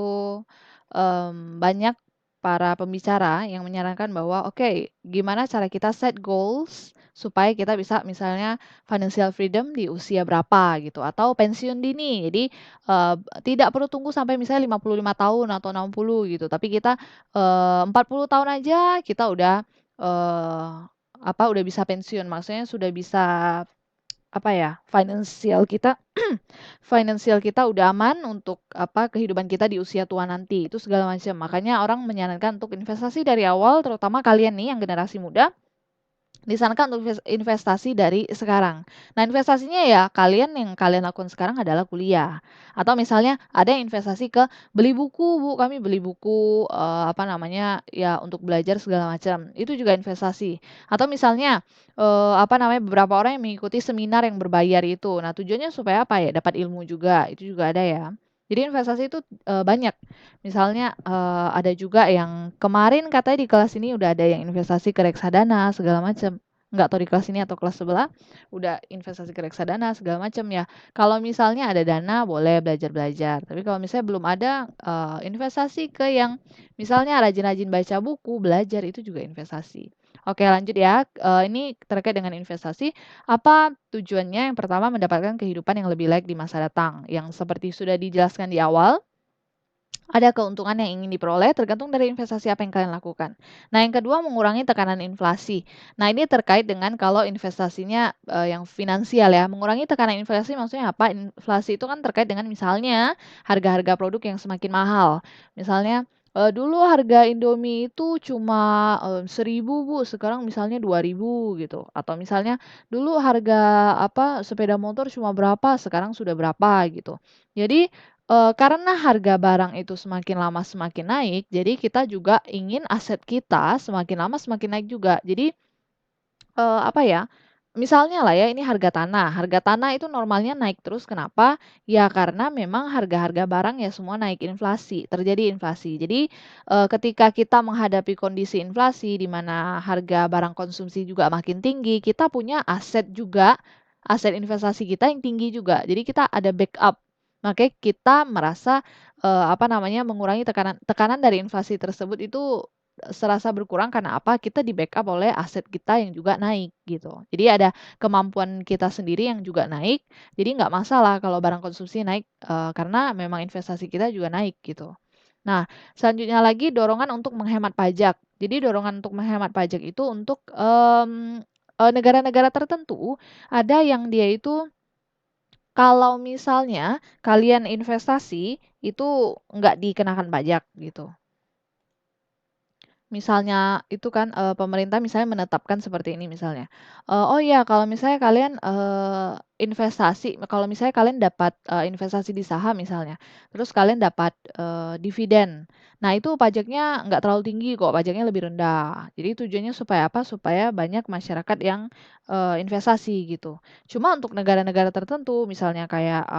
banyak para pembicara yang menyarankan bahwa, oke, gimana cara kita set goals supaya kita bisa misalnya financial freedom di usia berapa gitu, atau pensiun dini. Jadi tidak perlu tunggu sampai misalnya 55 tahun atau 60 gitu, tapi kita 40 tahun aja kita udah Eee, udah bisa pensiun, maksudnya sudah bisa, finansial kita finansial kita udah aman untuk, kehidupan kita di usia tua nanti, itu segala macam. Makanya orang menyarankan untuk investasi dari awal, terutama kalian nih yang generasi muda, disarankan untuk investasi dari sekarang. Nah, investasinya ya kalian yang kalian lakukan sekarang adalah kuliah. Atau misalnya ada yang investasi ke beli buku, Bu, kami beli buku, ya untuk belajar segala macam. Itu juga investasi. Atau misalnya, beberapa orang yang mengikuti seminar yang berbayar itu. Nah, tujuannya supaya apa ya? Dapat ilmu juga, itu juga ada ya. Jadi investasi itu, banyak. Misalnya, ada juga yang kemarin katanya di kelas ini udah ada yang investasi ke reksadana segala macam. Nggak tahu di kelas ini atau kelas sebelah, udah investasi ke reksadana segala macam ya. Kalau misalnya ada dana boleh belajar-belajar, tapi kalau misalnya belum ada, investasi ke yang misalnya rajin-rajin baca buku, belajar itu juga investasi. Oke lanjut ya, ini terkait dengan investasi, apa tujuannya? Yang pertama mendapatkan kehidupan yang lebih layak di masa datang, yang seperti sudah dijelaskan di awal, ada keuntungan yang ingin diperoleh tergantung dari investasi apa yang kalian lakukan. Nah, yang kedua mengurangi tekanan inflasi. Nah, ini terkait dengan kalau investasinya yang finansial ya. Mengurangi tekanan inflasi maksudnya apa? Inflasi itu kan terkait dengan misalnya harga-harga produk yang semakin mahal. Misalnya dulu harga Indomie itu cuma 1.000 Bu, sekarang misalnya 2.000 gitu. Atau misalnya dulu harga sepeda motor cuma berapa, sekarang sudah berapa gitu. Jadi karena harga barang itu semakin lama semakin naik, jadi kita juga ingin aset kita semakin lama semakin naik juga. Jadi, misalnya lah ya ini harga tanah itu normalnya naik terus kenapa? Ya karena memang harga-harga barang ya semua naik inflasi, terjadi inflasi. Jadi, ketika kita menghadapi kondisi inflasi di mana harga barang konsumsi juga makin tinggi, kita punya aset juga, aset investasi kita yang tinggi juga. Jadi kita ada backup. Makanya kita merasa, mengurangi tekanan tekanan dari inflasi tersebut itu serasa berkurang karena apa? Kita di-backup oleh aset kita yang juga naik gitu. Jadi ada kemampuan kita sendiri yang juga naik, jadi nggak masalah kalau barang konsumsi naik, karena memang investasi kita juga naik gitu. Nah, selanjutnya lagi dorongan untuk menghemat pajak. Jadi dorongan untuk menghemat pajak itu untuk, negara-negara tertentu ada yang dia itu kalau misalnya kalian investasi, itu nggak dikenakan pajak gitu. Misalnya itu kan, pemerintah misalnya menetapkan seperti ini misalnya, "Oh iya kalau misalnya kalian, investasi kalau misalnya kalian dapat, investasi di saham misalnya, terus kalian dapat, dividen. Nah itu pajaknya nggak terlalu tinggi kok, pajaknya lebih rendah." Jadi tujuannya supaya apa? Supaya banyak masyarakat yang, investasi gitu. Cuma untuk negara-negara tertentu misalnya kayak,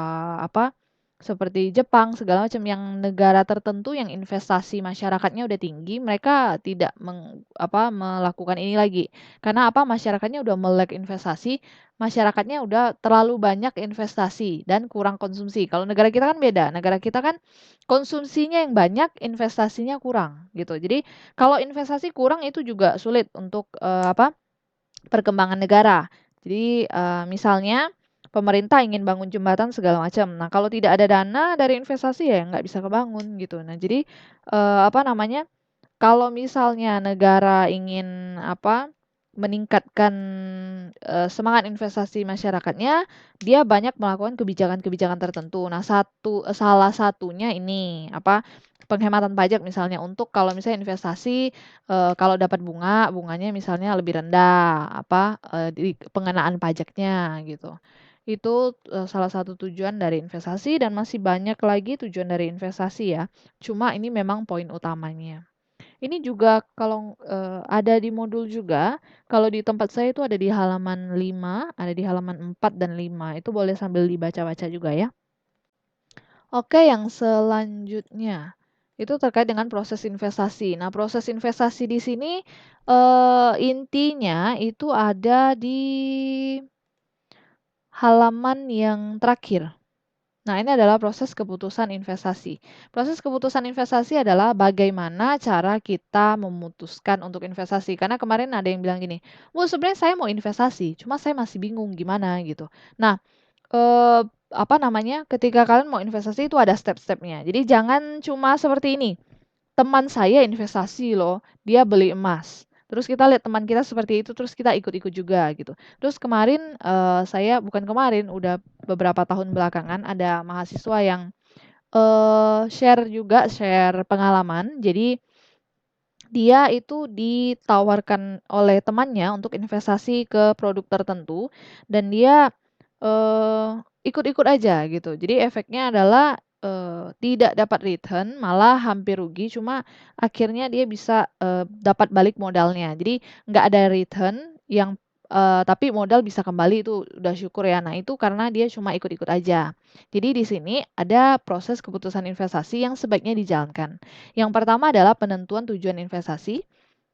seperti Jepang segala macam yang negara tertentu yang investasi masyarakatnya udah tinggi, mereka tidak melakukan ini lagi. Karena apa? Masyarakatnya udah melek investasi, masyarakatnya udah terlalu banyak investasi dan kurang konsumsi. Kalau negara kita kan beda, negara kita kan konsumsinya yang banyak, investasinya kurang gitu. Jadi kalau investasi kurang itu juga sulit untuk, perkembangan negara. Jadi, misalnya pemerintah ingin bangun jembatan segala macam. Nah, kalau tidak ada dana dari investasi ya nggak bisa kebangun gitu. Nah, jadi, kalau misalnya negara ingin meningkatkan, semangat investasi masyarakatnya, dia banyak melakukan kebijakan-kebijakan tertentu. Nah, salah satunya ini, apa, penghematan pajak misalnya untuk kalau misalnya investasi, kalau dapat bunganya misalnya lebih rendah, apa, di pengenaan pajaknya gitu. Itu, salah satu tujuan dari investasi dan masih banyak lagi tujuan dari investasi ya. Cuma ini memang poin utamanya. Ini juga kalau, ada di modul juga, kalau di tempat saya itu ada di halaman 5, ada di halaman 4 dan 5, itu boleh sambil dibaca-baca juga ya. Oke, yang selanjutnya, itu terkait dengan proses investasi. Nah, proses investasi di sini, intinya itu ada di halaman yang terakhir. Nah, ini adalah proses keputusan investasi. Proses keputusan investasi adalah bagaimana cara kita memutuskan untuk investasi. Karena kemarin ada yang bilang gini, "Oh, sebenarnya saya mau investasi, cuma saya masih bingung gimana," gitu. Nah, apa namanya, ketika kalian mau investasi itu ada step-stepnya. Jadi jangan cuma seperti ini, teman saya investasi loh, dia beli emas. Terus kita lihat teman kita seperti itu, terus kita ikut-ikut juga gitu. Terus kemarin, saya bukan kemarin, udah beberapa tahun belakangan ada mahasiswa yang, share pengalaman. Jadi dia itu ditawarkan oleh temannya untuk investasi ke produk tertentu dan dia, ikut-ikut aja gitu. Jadi efeknya adalah, tidak dapat return, malah hampir rugi, cuma akhirnya dia bisa, dapat balik modalnya. Jadi nggak ada return yang tapi modal bisa kembali itu udah syukur ya. Nah itu karena dia cuma ikut-ikut aja. Jadi di sini ada proses keputusan investasi yang sebaiknya dijalankan. Yang pertama adalah penentuan tujuan investasi,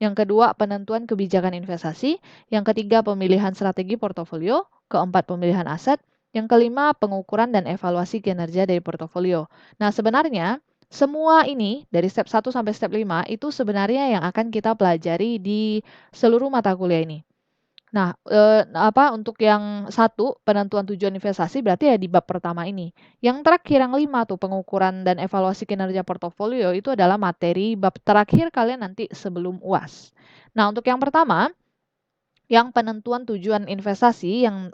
yang kedua penentuan kebijakan investasi, yang ketiga pemilihan strategi portofolio, keempat pemilihan aset, yang kelima pengukuran dan evaluasi kinerja dari portofolio. Nah, sebenarnya semua ini dari step 1 sampai step 5 itu sebenarnya yang akan kita pelajari di seluruh mata kuliah ini. Nah, untuk yang satu, penentuan tujuan investasi berarti ya di bab pertama ini. Yang terakhir yang 5 tuh, pengukuran dan evaluasi kinerja portofolio itu adalah materi bab terakhir kalian nanti sebelum UAS. Nah, untuk yang pertama, yang penentuan tujuan investasi yang,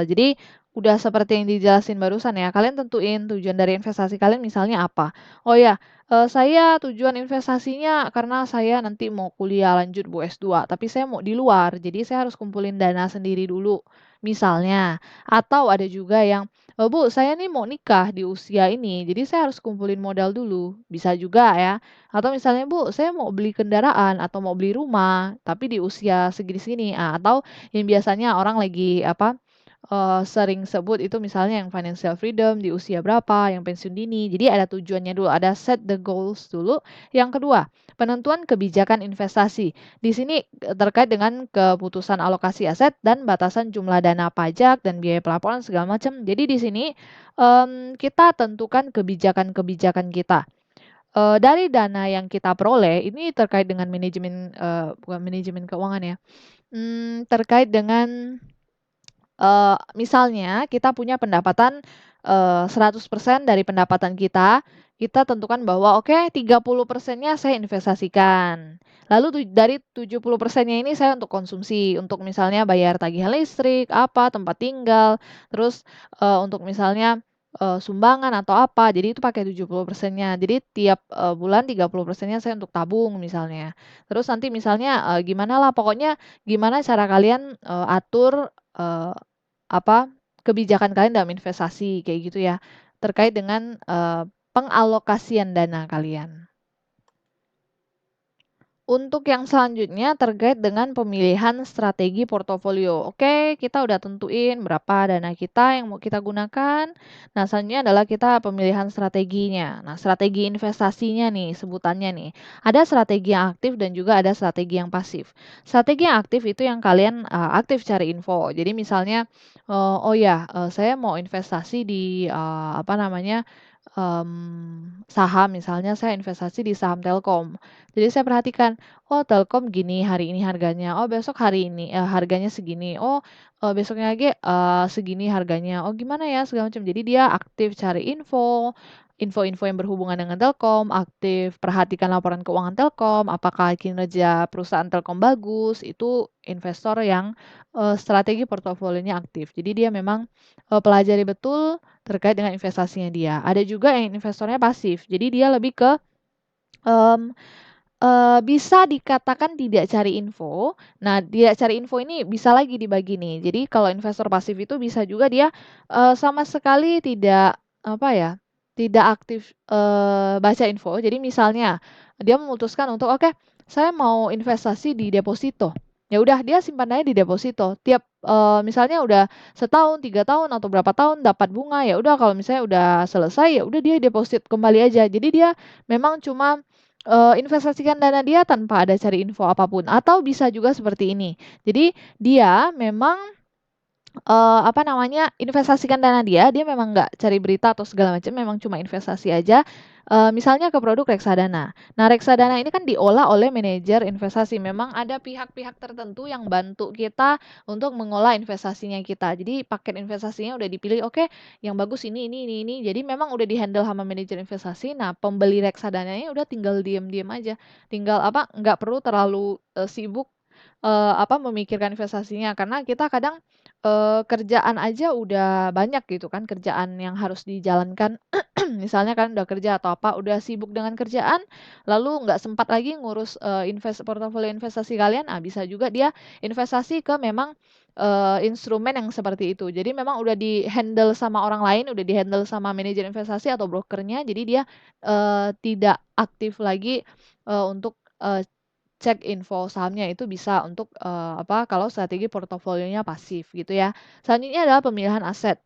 jadi udah seperti yang dijelasin barusan ya, kalian tentuin tujuan dari investasi kalian misalnya apa. Oh ya, saya tujuan investasinya karena saya nanti mau kuliah lanjut Bu S2, tapi saya mau di luar, jadi saya harus kumpulin dana sendiri dulu, misalnya. Atau ada juga yang, "Bu, saya nih mau nikah di usia ini, jadi saya harus kumpulin modal dulu." Bisa juga ya. Atau misalnya, "Bu, saya mau beli kendaraan atau mau beli rumah, tapi di usia segini-segini." Atau yang biasanya orang lagi apa, sering sebut itu misalnya yang financial freedom di usia berapa, yang pensiun dini. Jadi ada tujuannya dulu, ada set the goals dulu. Yang kedua, penentuan kebijakan investasi. Di sini, terkait dengan keputusan alokasi aset dan batasan jumlah dana pajak dan biaya pelaporan segala macam. Jadi di sini, kita tentukan kebijakan-kebijakan kita. Dari dana yang kita peroleh ini terkait dengan manajemen, bukan manajemen keuangan ya, terkait dengan, misalnya kita punya pendapatan, 100% dari pendapatan kita tentukan bahwa oke 30%-nya saya investasikan. Lalu dari 70%-nya ini saya untuk konsumsi, untuk misalnya bayar tagihan listrik, apa, tempat tinggal, terus, untuk misalnya, sumbangan atau apa, jadi itu pakai 70%-nya. Jadi tiap, bulan 30%-nya saya untuk tabung misalnya. Terus nanti misalnya, gimana lah pokoknya gimana cara kalian, atur, apa, kebijakan kalian dalam investasi kayak gitu ya, terkait dengan, pengalokasian dana kalian. Untuk yang selanjutnya terkait dengan pemilihan strategi portofolio. Oke, kita udah tentuin berapa dana kita yang mau kita gunakan. Nah, selanjutnya adalah kita pemilihan strateginya. Nah, strategi investasinya nih, sebutannya nih. Ada strategi yang aktif dan juga ada strategi yang pasif. Strategi yang aktif itu yang kalian aktif cari info. Jadi misalnya, oh ya, saya mau investasi di apa namanya, saham misalnya saya investasi di saham Telkom. Jadi saya perhatikan, oh Telkom gini hari ini harganya, oh besok hari ini, harganya segini, oh, besoknya lagi, segini harganya, oh gimana ya segala macam. Jadi dia aktif cari info, info-info yang berhubungan dengan Telkom, aktif perhatikan laporan keuangan Telkom, apakah kinerja perusahaan Telkom bagus, itu investor yang, strategi portofolionya aktif. Jadi dia memang, pelajari betul terkait dengan investasinya dia. Ada juga yang investornya pasif, jadi dia lebih ke, mmm bisa dikatakan tidak cari info. Nah, tidak cari info ini bisa lagi dibagi nih. Jadi kalau investor pasif itu bisa juga dia, sama sekali tidak, apa ya, tidak aktif, baca info. Jadi misalnya dia memutuskan untuk, "Oke, saya mau investasi di deposito." Ya udah dia simpan aja di deposito. Tiap, misalnya udah setahun, 3 tahun, atau berapa tahun dapat bunga, ya udah kalau misalnya udah selesai, ya udah dia deposit kembali aja. Jadi dia memang cuma investasikan dana dia tanpa ada cari info apapun atau bisa juga seperti ini. Jadi dia memang, apa namanya, investasikan dana dia, dia memang nggak cari berita atau segala macam, memang cuma investasi aja, misalnya ke produk reksadana. Nah, reksadana ini kan diolah oleh manajer investasi, memang ada pihak-pihak tertentu yang bantu kita untuk mengolah investasinya kita. Jadi paket investasinya udah dipilih, oke yang bagus ini, jadi memang udah di-handle sama manajer investasi. Nah, pembeli reksadananya udah tinggal diem-diem aja, tinggal apa, nggak perlu terlalu, sibuk, apa, memikirkan investasinya karena kita kadang kerjaan aja udah banyak gitu kan, kerjaan yang harus dijalankan. Misalnya kan udah kerja atau apa, udah sibuk dengan kerjaan, lalu nggak sempat lagi ngurus, portofolio investasi kalian, ah, bisa juga dia investasi ke memang, instrumen yang seperti itu. Jadi memang udah di-handle sama orang lain, udah di-handle sama manajer investasi atau brokernya, jadi dia, tidak aktif lagi, untuk, cek info sahamnya itu bisa untuk, apa, kalau strategi portofolionya pasif gitu ya. Selanjutnya adalah pemilihan aset.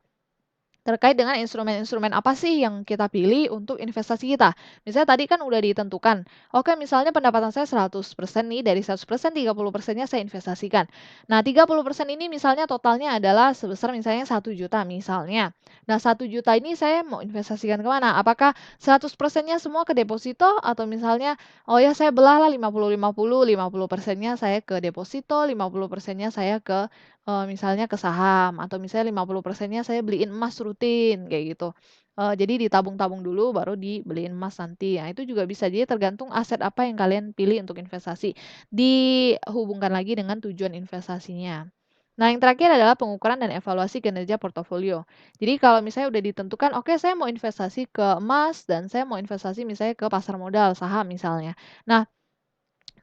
Terkait dengan instrumen-instrumen apa sih yang kita pilih untuk investasi kita. Misalnya tadi kan udah ditentukan, oke misalnya pendapatan saya 100% nih, dari 100% 30%-nya saya investasikan. Nah 30% ini misalnya totalnya adalah sebesar misalnya 1 juta misalnya. Nah 1 juta ini saya mau investasikan kemana? Apakah 100%-nya semua ke deposito atau misalnya, oh ya saya belah lah 50-50, 50%-nya saya ke deposito, 50%-nya saya ke misalnya ke saham atau misalnya 50%-nya saya beliin emas rutin kayak gitu. Jadi ditabung-tabung dulu baru dibeliin emas nanti. Nah itu juga bisa jadi tergantung aset apa yang kalian pilih untuk investasi. Dihubungkan lagi dengan tujuan investasinya. Nah yang terakhir adalah pengukuran dan evaluasi kinerja portofolio. Jadi kalau misalnya udah ditentukan, oke saya mau investasi ke emas dan saya mau investasi misalnya ke pasar modal, saham misalnya. Nah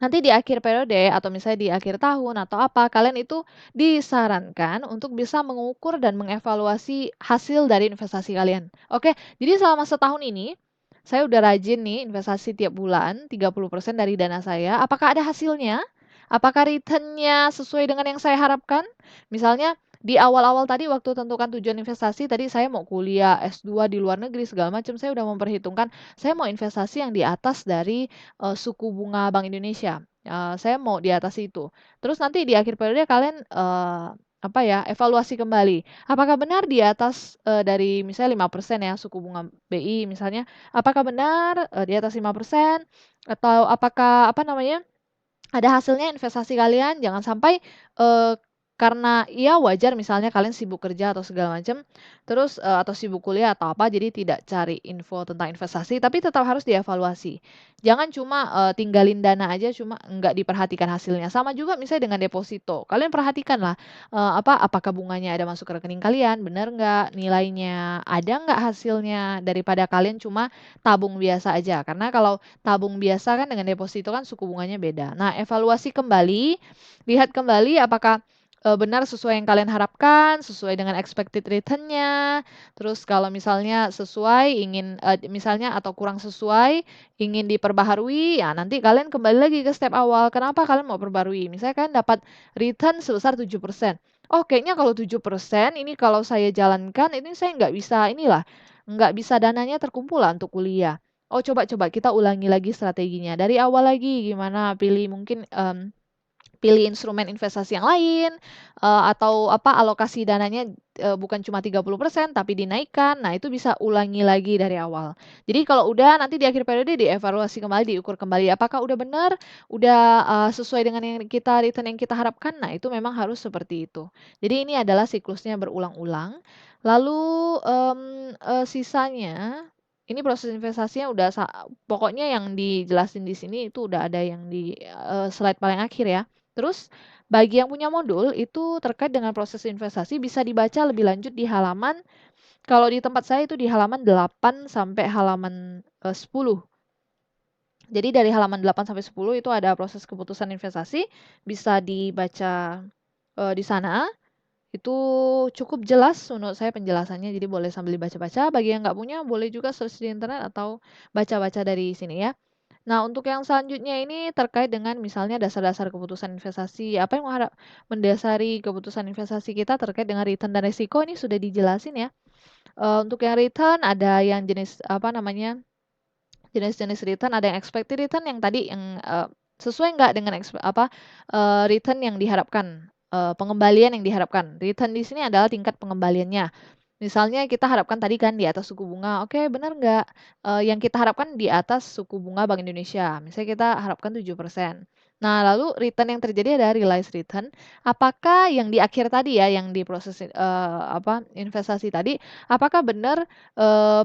nanti di akhir periode atau misalnya di akhir tahun atau apa, kalian itu disarankan untuk bisa mengukur dan mengevaluasi hasil dari investasi kalian. Oke, jadi selama setahun ini, saya udah rajin nih investasi tiap bulan 30% dari dana saya. Apakah ada hasilnya? Apakah return-nya sesuai dengan yang saya harapkan? Misalnya di awal-awal tadi waktu tentukan tujuan investasi, tadi saya mau kuliah S2 di luar negeri segala macam, saya udah memperhitungkan saya mau investasi yang di atas dari suku bunga Bank Indonesia, saya mau di atas itu. Terus nanti di akhir periode kalian, apa ya, evaluasi kembali. Apakah benar di atas, dari misalnya 5% ya suku bunga BI misalnya, apakah benar, di atas 5% atau apakah, apa namanya, ada hasilnya investasi kalian, jangan sampai, karena ya wajar misalnya kalian sibuk kerja atau segala macam, terus, atau sibuk kuliah atau apa, jadi tidak cari info tentang investasi, tapi tetap harus dievaluasi. Jangan cuma, tinggalin dana aja cuma nggak diperhatikan hasilnya. Sama juga misalnya dengan deposito, kalian perhatikanlah, apa, apakah bunganya ada masuk ke rekening kalian, benar nggak nilainya, ada nggak hasilnya, daripada kalian cuma tabung biasa aja. Karena kalau tabung biasa kan dengan deposito kan suku bunganya beda. Nah, evaluasi kembali, lihat kembali apakah, benar sesuai yang kalian harapkan, sesuai dengan expected return-nya, terus kalau misalnya sesuai ingin, misalnya atau kurang sesuai, ingin diperbaharui, ya nanti kalian kembali lagi ke step awal, kenapa kalian mau perbarui? Misalnya kalian dapat return sebesar 7%. Oh kayaknya kalau 7% ini kalau saya jalankan ini saya nggak bisa inilah, nggak bisa dananya terkumpul lah untuk kuliah. Oh coba kita ulangi lagi strateginya, dari awal lagi gimana, pilih mungkin, pilih instrumen investasi yang lain, atau apa, alokasi dananya, bukan cuma 30% tapi dinaikkan. Nah itu bisa ulangi lagi dari awal. Jadi kalau udah nanti di akhir periode dievaluasi kembali, diukur kembali apakah udah benar, udah, sesuai dengan yang kita return yang kita harapkan. Nah itu memang harus seperti itu. Jadi ini adalah siklusnya berulang-ulang. Lalu, sisanya ini proses investasinya udah pokoknya yang dijelasin di sini itu udah ada yang di slide paling akhir ya. Terus bagi yang punya modul itu terkait dengan proses investasi bisa dibaca lebih lanjut di halaman, kalau di tempat saya itu di halaman 8 sampai halaman 10. Jadi dari halaman 8 sampai 10 itu ada proses keputusan investasi, bisa dibaca di sana. Itu cukup jelas menurut saya penjelasannya, jadi boleh sambil dibaca-baca. Bagi yang nggak punya, boleh juga search di internet atau baca-baca dari sini ya. Nah, untuk yang selanjutnya ini terkait dengan misalnya dasar-dasar keputusan investasi. Apa yang mendasari keputusan investasi kita terkait dengan return dan risiko ini sudah dijelasin ya. Untuk yang return ada yang jenis apa namanya? Jenis-jenis return, ada yang expected return yang tadi yang sesuai nggak dengan return yang diharapkan, pengembalian yang diharapkan. Return di sini adalah tingkat pengembaliannya. Misalnya kita harapkan tadi kan di atas suku bunga, oke benar nggak, yang kita harapkan di atas suku bunga Bank Indonesia, misalnya kita harapkan 7%. Nah lalu return yang terjadi adalah realized return, apakah yang di akhir tadi ya, yang di proses, investasi tadi, apakah benar,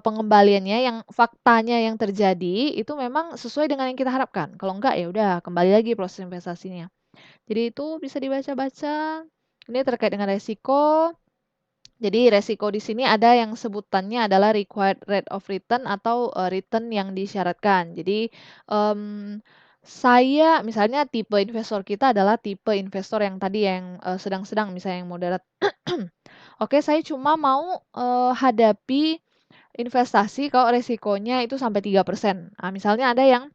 pengembaliannya yang faktanya yang terjadi itu memang sesuai dengan yang kita harapkan, kalau enggak ya udah kembali lagi proses investasinya. Jadi itu bisa dibaca-baca, ini terkait dengan resiko. Jadi resiko di sini ada yang sebutannya adalah required rate of return atau, return yang disyaratkan. Jadi, saya misalnya tipe investor kita adalah tipe investor yang tadi yang, sedang-sedang misalnya yang moderat. Oke, saya cuma mau, hadapi investasi kalau resikonya itu sampai 3%. Nah, misalnya ada yang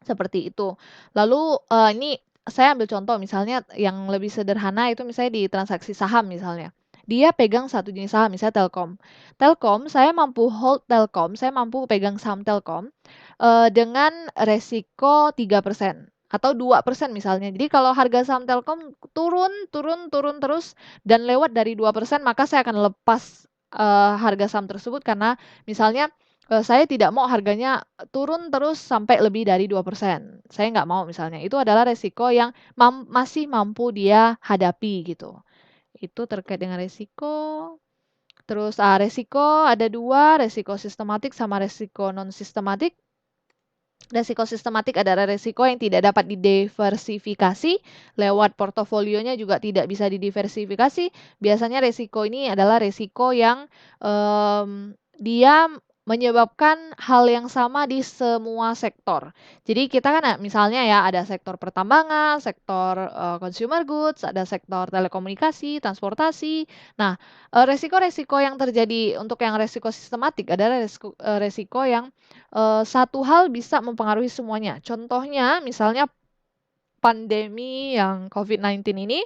seperti itu. Lalu, ini saya ambil contoh misalnya yang lebih sederhana itu misalnya di transaksi saham misalnya. Dia pegang satu jenis saham misalnya Telkom. Telkom, saya mampu hold Telkom, saya mampu pegang saham Telkom, dengan resiko 3% atau 2% misalnya. Jadi kalau harga saham Telkom turun turun turun terus dan lewat dari 2%, maka saya akan lepas, harga saham tersebut karena misalnya, saya tidak mau harganya turun terus sampai lebih dari 2%. Saya nggak mau misalnya. Itu adalah resiko yang masih mampu dia hadapi gitu. Itu terkait dengan resiko. Terus, resiko ada 2, resiko sistematik sama resiko non sistematik. Resiko sistematik adalah resiko yang tidak dapat didiversifikasi, lewat portofolionya juga tidak bisa didiversifikasi. Biasanya resiko ini adalah resiko yang, dia menyebabkan hal yang sama di semua sektor. Jadi kita kan misalnya ya ada sektor pertambangan, sektor, consumer goods, ada sektor telekomunikasi, transportasi. Nah, resiko-resiko yang terjadi untuk yang resiko sistematik adalah resiko yang satu hal bisa mempengaruhi semuanya. Contohnya misalnya pandemi yang COVID-19 ini,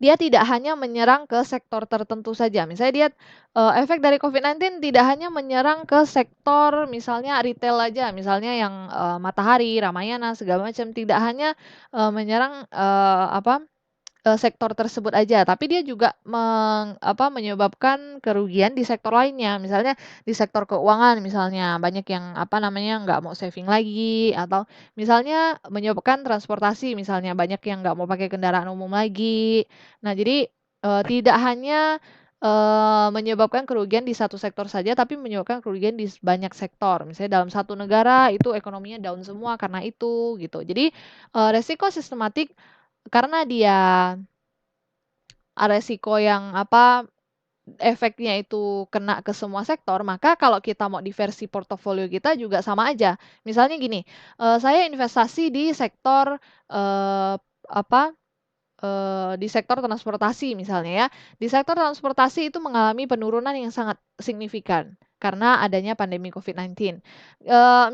dia tidak hanya menyerang ke sektor tertentu saja. Misalnya dia, efek dari COVID-19 tidak hanya menyerang ke sektor misalnya retail aja, misalnya yang, Matahari, Ramayana, segala macam. Tidak hanya, menyerang, sektor tersebut aja, tapi dia juga menyebabkan kerugian di sektor lainnya. Misalnya di sektor keuangan misalnya, banyak yang, nggak mau saving lagi, atau misalnya menyebabkan transportasi misalnya, banyak yang nggak mau pakai kendaraan umum lagi. Nah jadi, tidak hanya, menyebabkan kerugian di satu sektor saja, tapi menyebabkan kerugian di banyak sektor. Misalnya dalam satu negara itu ekonominya down semua karena itu, gitu. Jadi, resiko sistematik karena dia resiko yang efeknya itu kena ke semua sektor, maka kalau kita mau diversi portofolio kita juga sama aja. Misalnya gini, saya investasi di sektor, eee, apa, di sektor transportasi misalnya ya. Di sektor transportasi itu mengalami penurunan yang sangat signifikan karena adanya pandemi COVID-19.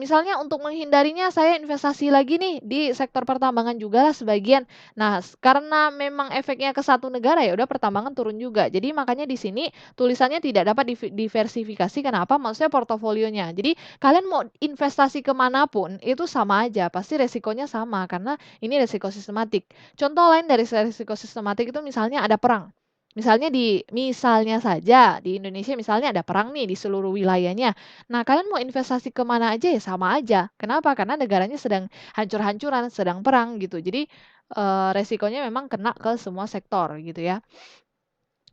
Misalnya untuk menghindarinya saya investasi lagi nih di sektor pertambangan jugalah sebagian. Nah, karena memang efeknya ke satu negara ya udah pertambangan turun juga. Jadi makanya di sini tulisannya tidak dapat diversifikasi, kenapa? Maksudnya portofolionya. Jadi kalian mau investasi ke manapun itu sama aja, pasti resikonya sama karena ini resiko sistematik. Contoh lain dari resiko sistematik itu misalnya ada perang. Misalnya saja di Indonesia misalnya ada perang nih di seluruh wilayahnya. Nah, kalian mau investasi ke mana aja ya sama aja. Kenapa? Karena negaranya sedang hancur-hancuran, sedang perang gitu. Jadi, resikonya memang kena ke semua sektor gitu ya.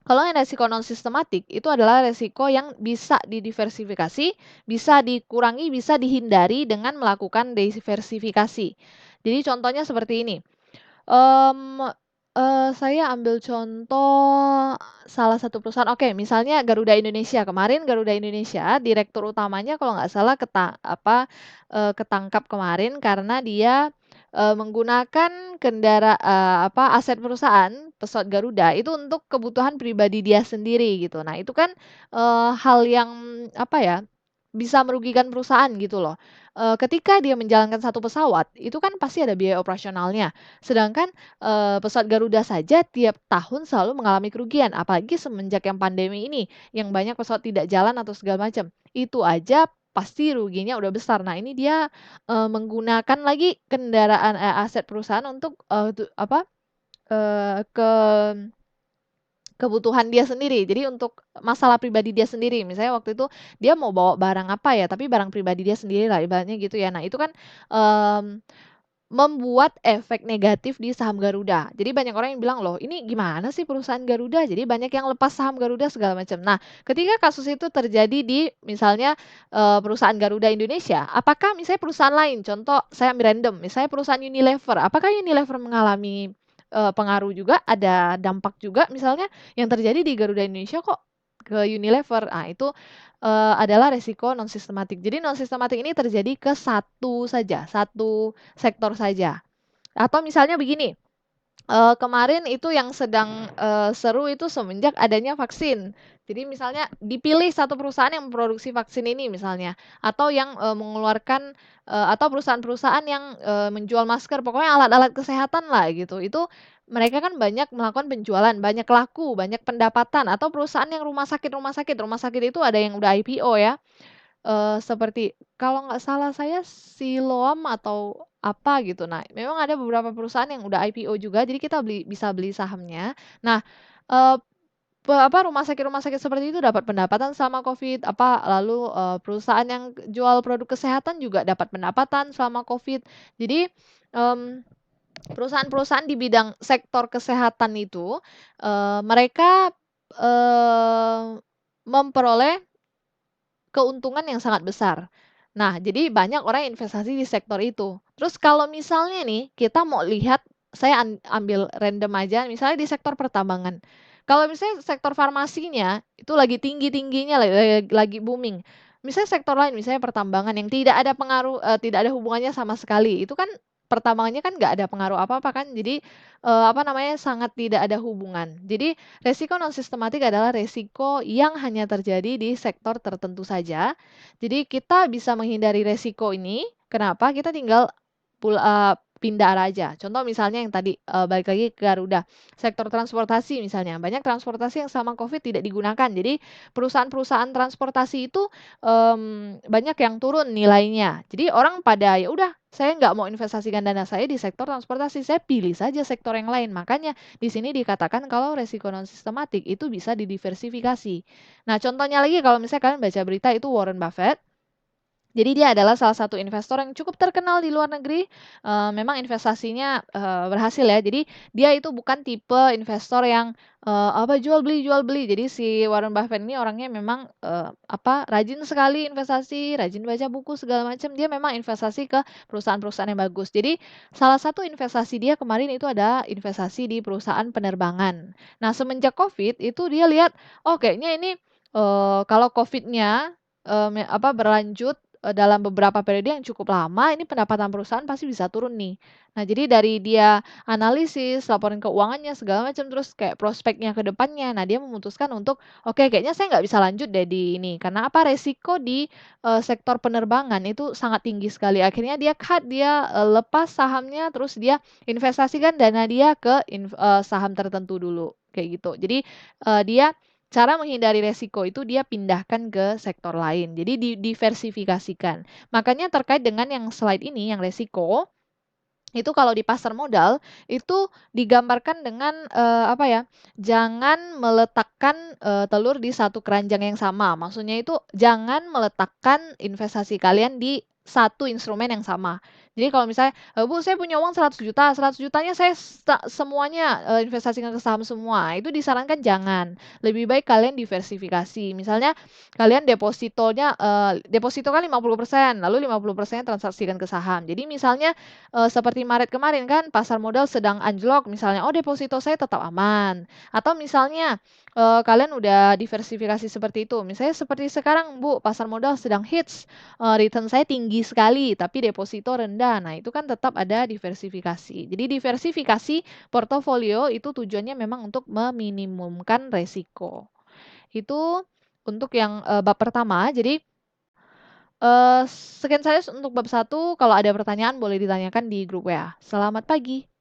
Kalau yang resiko non sistematik itu adalah resiko yang bisa didiversifikasi, bisa dikurangi, bisa dihindari dengan melakukan diversifikasi. Jadi contohnya seperti ini. Mmm, saya ambil contoh salah satu perusahaan, oke, misalnya Garuda Indonesia. Kemarin Garuda Indonesia direktur utamanya kalau nggak salah ketangkap kemarin karena dia, menggunakan aset perusahaan, pesawat Garuda itu untuk kebutuhan pribadi dia sendiri gitu. Nah itu kan, hal yang, apa ya, bisa merugikan perusahaan gitu loh. Ketika dia menjalankan satu pesawat, itu kan pasti ada biaya operasionalnya. Sedangkan, pesawat Garuda saja tiap tahun selalu mengalami kerugian, apalagi semenjak yang pandemi ini, yang banyak pesawat tidak jalan atau segala macam. Itu aja pasti ruginya udah besar. Nah, ini dia, menggunakan lagi aset perusahaan untuk, ke kebutuhan dia sendiri. Jadi untuk masalah pribadi dia sendiri. Misalnya waktu itu dia mau bawa barang apa ya, tapi barang pribadi dia sendiri lah ibaratnya gitu ya. Nah, itu kan, mmm membuat efek negatif di saham Garuda. Jadi banyak orang yang bilang, "Loh, ini gimana sih perusahaan Garuda?" Jadi banyak yang lepas saham Garuda segala macam. Nah, ketika kasus itu terjadi di misalnya, perusahaan Garuda Indonesia, apakah misalnya perusahaan lain, contoh saya ambil random, misalnya perusahaan Unilever, apakah Unilever mengalami, pengaruh juga, ada dampak juga misalnya yang terjadi di Garuda Indonesia kok ke Unilever? Nah, itu, adalah resiko non sistematik. Jadi non sistematik ini terjadi ke satu saja, satu sektor saja. Atau misalnya begini, kemarin itu yang sedang, seru itu semenjak adanya vaksin. Jadi misalnya dipilih satu perusahaan yang memproduksi vaksin ini misalnya, atau yang, atau perusahaan-perusahaan yang, menjual masker, pokoknya alat-alat kesehatan lah gitu. Itu mereka kan banyak melakukan penjualan, banyak laku, banyak pendapatan, atau perusahaan yang rumah sakit itu ada yang udah IPO ya. Seperti kalau nggak salah saya Siloam atau apa gitu. Nah, memang ada beberapa perusahaan yang udah IPO juga, jadi kita bisa beli sahamnya. Nah, eee, rumah sakit seperti itu dapat pendapatan selama Covid, lalu, perusahaan yang jual produk kesehatan juga dapat pendapatan selama Covid. Jadi, mmm, perusahaan-perusahaan di bidang sektor kesehatan itu, mereka, memperoleh keuntungan yang sangat besar. Nah, jadi banyak orang yang investasi di sektor itu. Terus kalau misalnya nih, kita mau lihat, saya ambil random aja, misalnya di sektor pertambangan. Kalau misalnya sektor farmasinya, itu lagi tinggi-tingginya, lagi booming. Misalnya sektor lain, misalnya pertambangan yang tidak ada hubungannya sama sekali, itu kan pertambangannya kan nggak ada pengaruh apa-apa kan, jadi, sangat tidak ada hubungan. Jadi resiko non sistematik adalah resiko yang hanya terjadi di sektor tertentu saja. Jadi kita bisa menghindari resiko ini, kenapa? Kita tinggal pindah arah aja. Contoh misalnya yang tadi, balik lagi ke Garuda, sektor transportasi misalnya, banyak transportasi yang selama Covid tidak digunakan. Jadi perusahaan-perusahaan transportasi itu, banyak yang turun nilainya. Jadi orang pada, "Ya udah, saya nggak mau investasikan dana saya di sektor transportasi, saya pilih saja sektor yang lain." Makanya di sini dikatakan kalau resiko non sistematik itu bisa didiversifikasi. Nah, contohnya lagi kalau misalnya kalian baca berita itu Warren Buffett. Jadi dia adalah salah satu investor yang cukup terkenal di luar negeri, memang investasinya, berhasil ya. Jadi dia itu bukan tipe investor yang, jual beli. Jadi si Warren Buffett ini orangnya memang, rajin sekali investasi, rajin baca buku segala macam, dia memang investasi ke perusahaan-perusahaan yang bagus. Jadi salah satu investasi dia kemarin itu ada investasi di perusahaan penerbangan. Nah, semenjak Covid itu dia lihat, oh kayaknya ini, kalau Covid-nya, berlanjut, dalam beberapa periode yang cukup lama, ini pendapatan perusahaan pasti bisa turun nih. Nah, jadi dari dia analisis, laporan keuangannya segala macam, terus kayak prospeknya ke depannya. Nah, dia memutuskan untuk, "Oke, kayaknya saya nggak bisa lanjut deh di ini." Karena apa, resiko di, sektor penerbangan itu sangat tinggi sekali. Akhirnya dia cut, dia, lepas sahamnya, terus dia investasikan dana dia ke saham tertentu dulu, kayak gitu. Jadi, dia cara menghindari resiko itu dia pindahkan ke sektor lain, jadi diversifikasikan. Makanya terkait dengan yang slide ini, yang resiko, itu kalau di pasar modal, itu digambarkan dengan, jangan meletakkan, telur di satu keranjang yang sama. Maksudnya itu jangan meletakkan investasi kalian di satu instrumen yang sama. Jadi kalau misalnya, "Bu, saya punya uang 100 juta, 100 jutanya saya semuanya, investasikan ke saham semua." Itu disarankan jangan. Lebih baik kalian diversifikasi. Misalnya kalian deposito kan 50%, lalu 50% transaksikan ke saham. Jadi misalnya, seperti Maret kemarin kan pasar modal sedang anjlok misalnya, "Oh, deposito saya tetap aman." Atau misalnya, kalian udah diversifikasi seperti itu, misalnya seperti sekarang, "Bu, pasar modal sedang hits, return saya tinggi sekali, tapi deposito rendah." Nah, itu kan tetap ada diversifikasi. Jadi diversifikasi portofolio itu tujuannya memang untuk meminimumkan resiko. Itu untuk yang, bab pertama. Jadi, sekian saya untuk bab satu. Kalau ada pertanyaan boleh ditanyakan di grup WA. Selamat pagi.